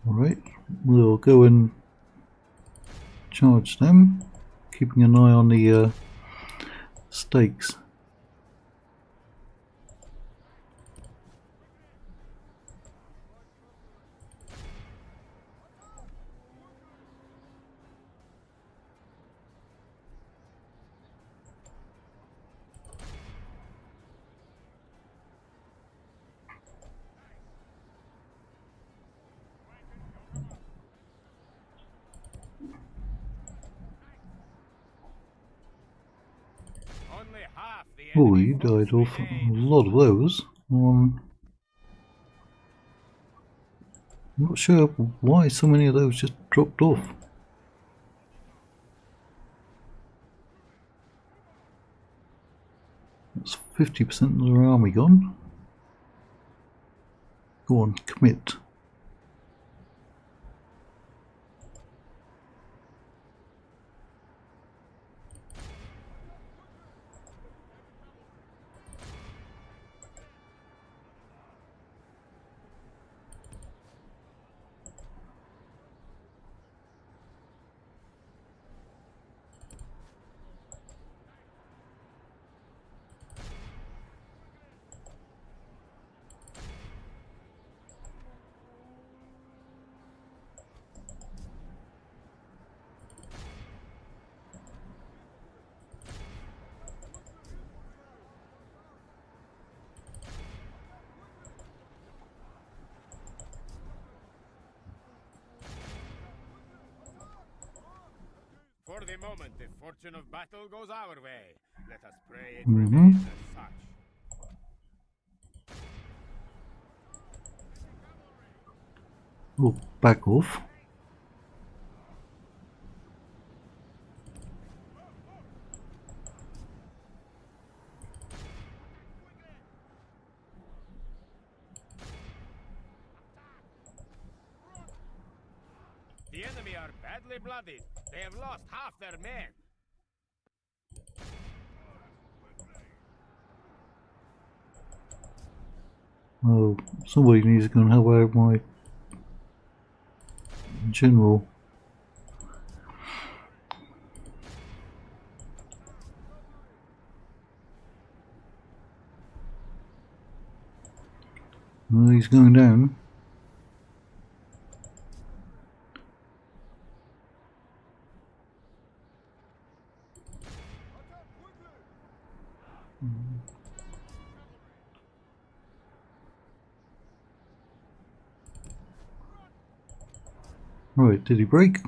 Alright, we'll go and charge them, keeping an eye on the stakes. Only half the Oh, enemy you died force off a remains. lot of those. I'm not sure why so many of those just dropped off. That's 50% of their army gone. Go on, commit. For the moment, the fortune of battle goes our way. Let us pray it Mhm. remains as such. Oh, back off. The enemy are badly blooded. They have lost half their men. Oh, somebody needs to go and help out my general. Oh, he's going down. Right, did he break?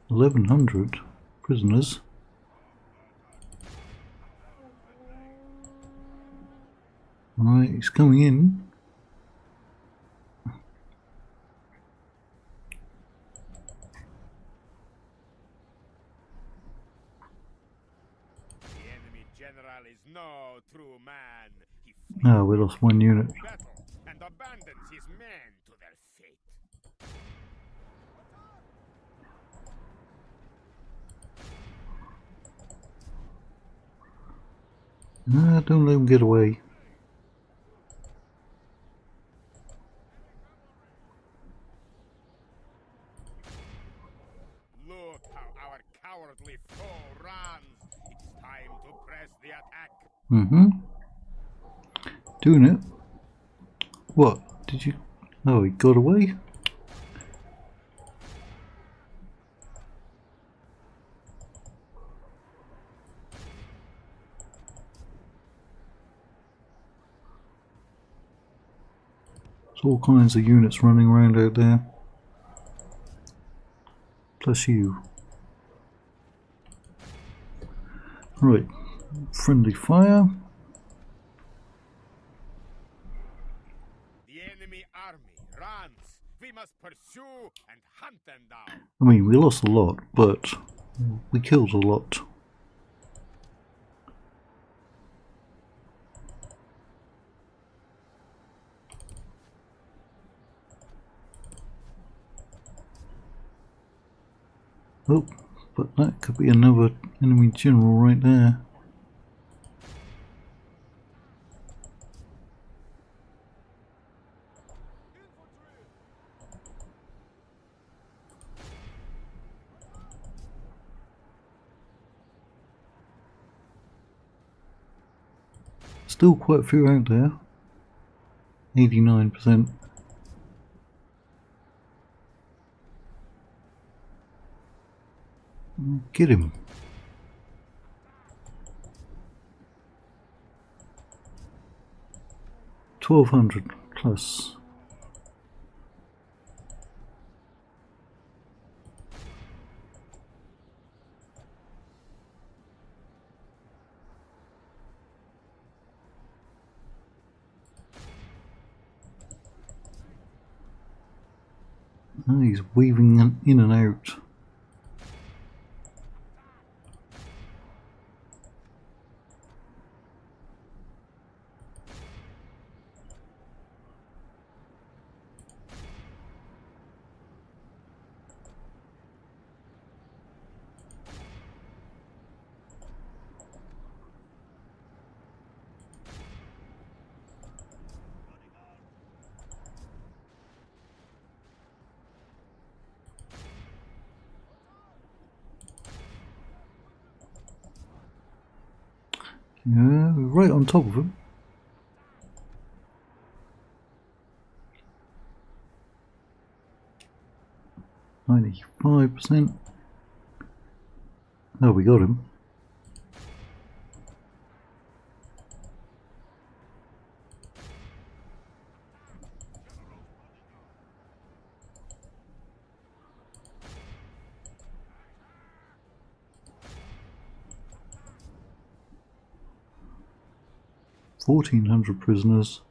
$1,100 prisoners. Right, he's coming in. The enemy general is no true man. He flees Ah, we lost one unit. from battle and abandons his men to their fate. Ah, don't let him get away. Look how our cowardly foe runs. It's time to press the attack. Mm-hmm. Doing it. What? Did you... Oh, he got away? There's all kinds of units running around out there. Plus you. Right. Friendly fire. The enemy army runs. We We must pursue and hunt them down. I mean, we lost a lot, but we killed a lot. Oh, but that could be another enemy general right there. Still quite a few out there. 89%. Get him. $1,200 plus. Oh, he's weaving in and out. Yeah, right on top of him. %. Oh, we got him. $1,400 prisoners.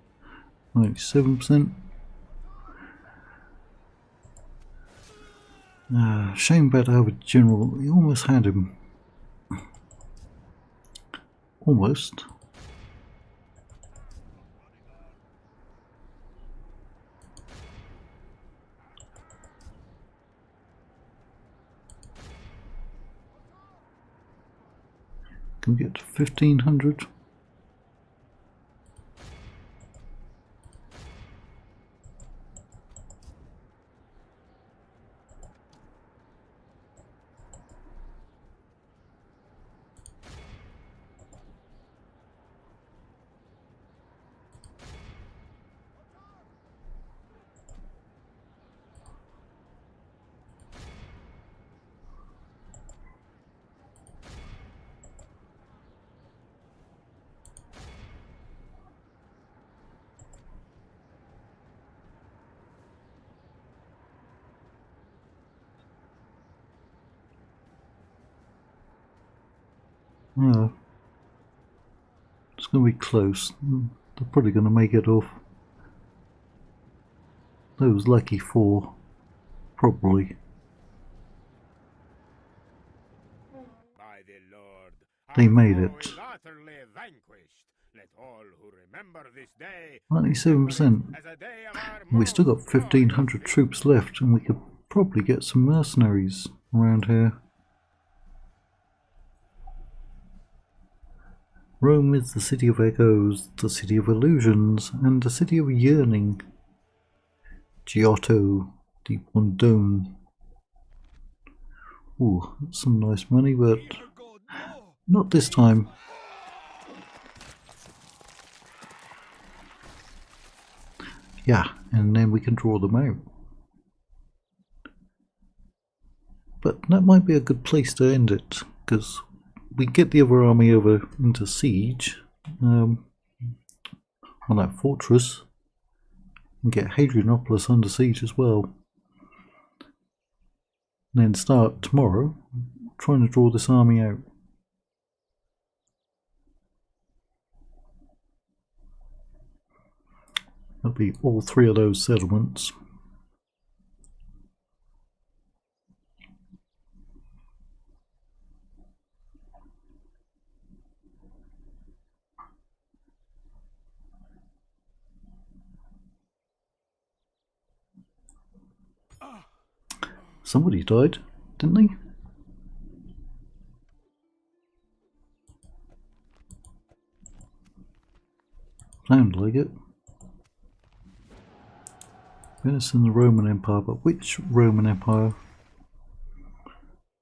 97%. Shame about our general. We almost had him. Almost. Can we get to 1,500? Oh, it's going to be close. They're probably going to make it off. Those lucky 4, probably. By the Lord, They our made foe it. is utterly vanquished. Let all who remember this day 97%. as a day of our We still got most 1,500 glorious troops left, and we could probably get some mercenaries around here. Rome is the city of echoes, the city of illusions, and the city of yearning. Giotto di Bondone. Ooh, that's some nice money, but not this time. Yeah, and then we can draw them out. But that might be a good place to end it, because we get the other army over into siege on that fortress, and get Hadrianopolis under siege as well. And then start tomorrow trying to draw this army out. That'll be all 3 of those settlements. Somebody died, didn't they? Sounds like it. Venice in the Roman Empire, but which Roman Empire?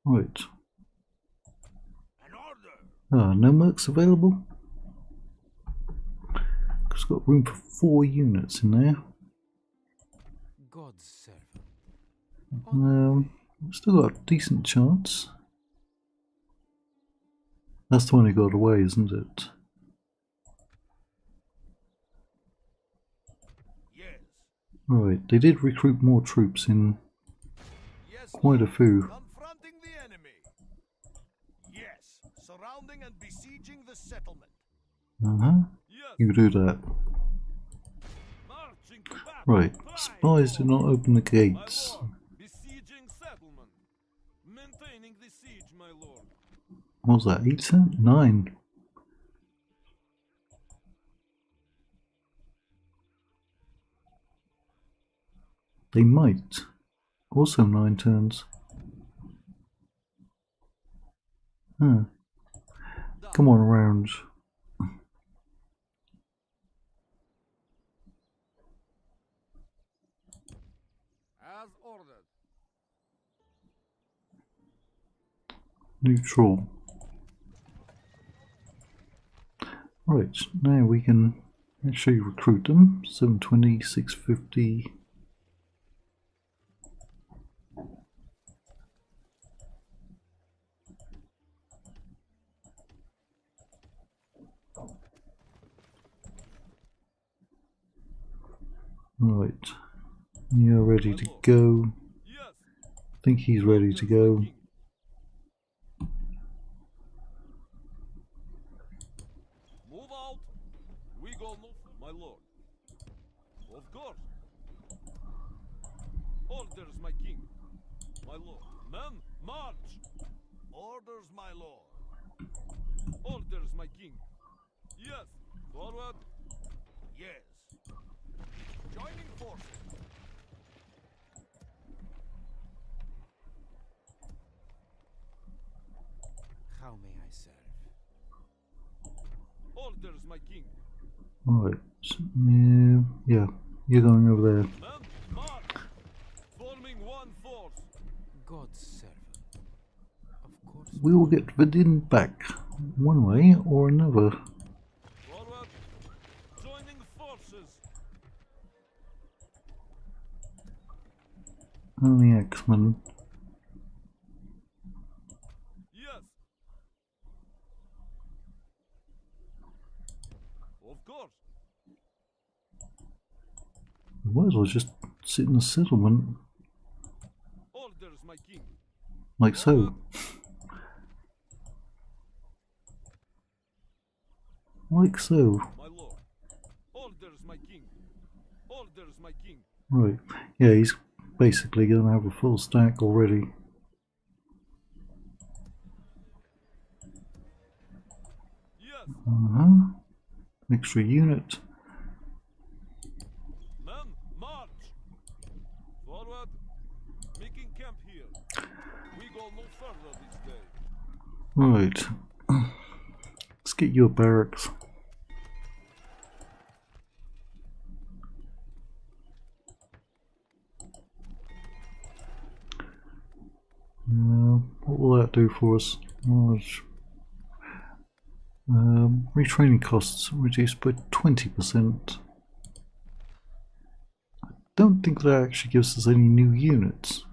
Right. Ah, no mercs available? It's got room for 4 units in there. God's servant. Still got a decent chance. That's the one who got away, isn't it? Yes. Right, they did recruit more troops in Yes. quite a few. Confronting the enemy. Yes. Surrounding and besieging the settlement. Yes. You do that. Marching to battle. Right, spies do not open the My gates. lord, besieging settlement. Maintaining the siege, my lord. What was that, 8 cent? 9. They might. Also 9 turns. Huh. Come on around. As ordered. Neutral. Right, now we can actually recruit them. 720, 650. Right, you're ready to go. Yes. I think he's ready to go. Move out. We go no, my lord. Of course. Orders, my king. My lord. Men, march. Orders, my lord. Orders, my king. Yes. Forward. Yes. Joining forces. How may I serve? Orders, my king. Right, yeah, you're going over there. Men, march. Forming one force. God's servant. Of course. We will get Vidin back, one way or another. Forward. Joining forces. Only X-Men. Yes. Of course. Might as well just sit in the settlement, Orders, my king. like so. Like so. My lord. Orders, my king. Orders, my king. Right, yeah, he's basically going to have a full stack already. Yes. Extra unit. Men, march. Forward. Making camp here. We go no further this day. Right. Let's get you a barracks. What will that do for us? Retraining costs reduced by 20%. I don't think that actually gives us any new units.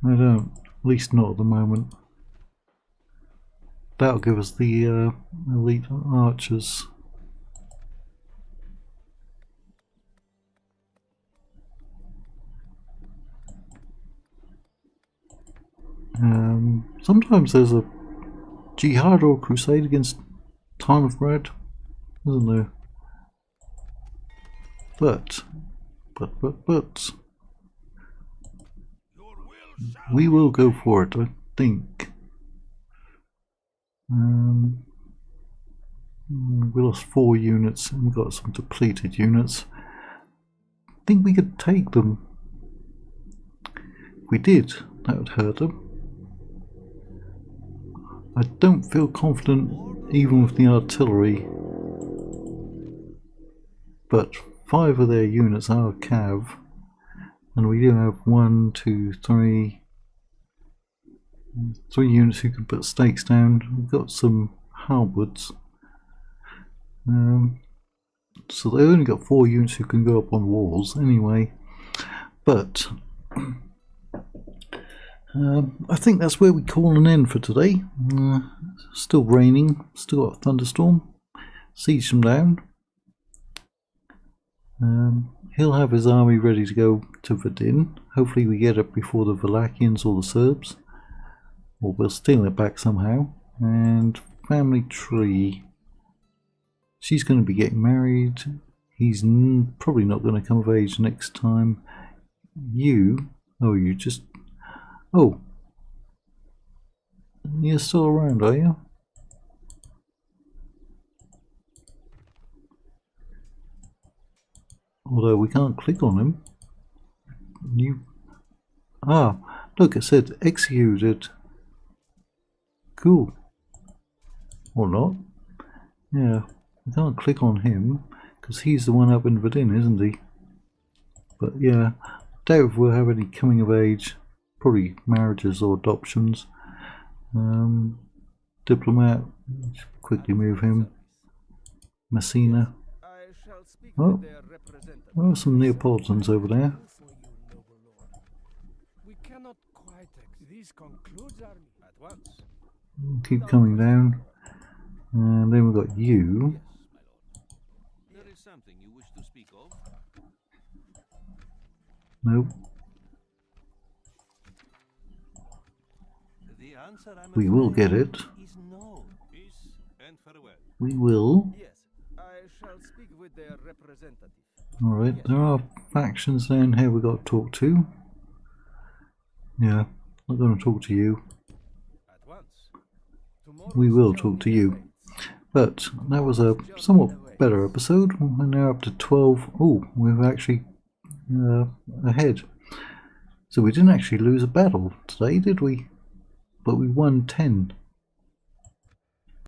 I don't, at least not at the moment. That'll give us the elite archers. Sometimes there's a jihad or crusade against Time of Red, isn't there? But we will go for it, I think. We lost 4 units and we got some depleted units. I think we could take them. If we did, that would hurt them. I don't feel confident even with the artillery, but 5 of their units are cav, and we do have 1, 2, 3 units who can put stakes down. We've got some halberds, so they only got 4 units who can go up on walls anyway, but I think that's where we call an end for today. Still raining, still got a thunderstorm. Siege them down. He'll have his army ready to go to Verdun. Hopefully we get it before the Wallachians or the Serbs. Or we'll steal it back somehow. And family tree. She's going to be getting married. He's probably not going to come of age next time. You just... Oh, you're still around, are you? Although we can't click on him. Look, it said executed. Cool. Or not. Yeah, we can't click on him because he's the one up in Verdun, isn't he? But yeah, doubt if we'll have any coming of age. Probably marriages or adoptions. Diplomat, quickly move him. Messina. Oh, some Neapolitans over there. Keep coming down. And then we've got you. There is something you wish to speak of? Nope. We will get it. No. Peace and farewell. We will. Yes, I shall speak with their representative. Alright, there are factions down here we've got to talk to. Yeah, I'm going to talk to you. At once. We will talk to you. But that was a somewhat better episode. We're now up to 12. Oh, we're actually ahead. So we didn't actually lose a battle today, did we? But we won 10.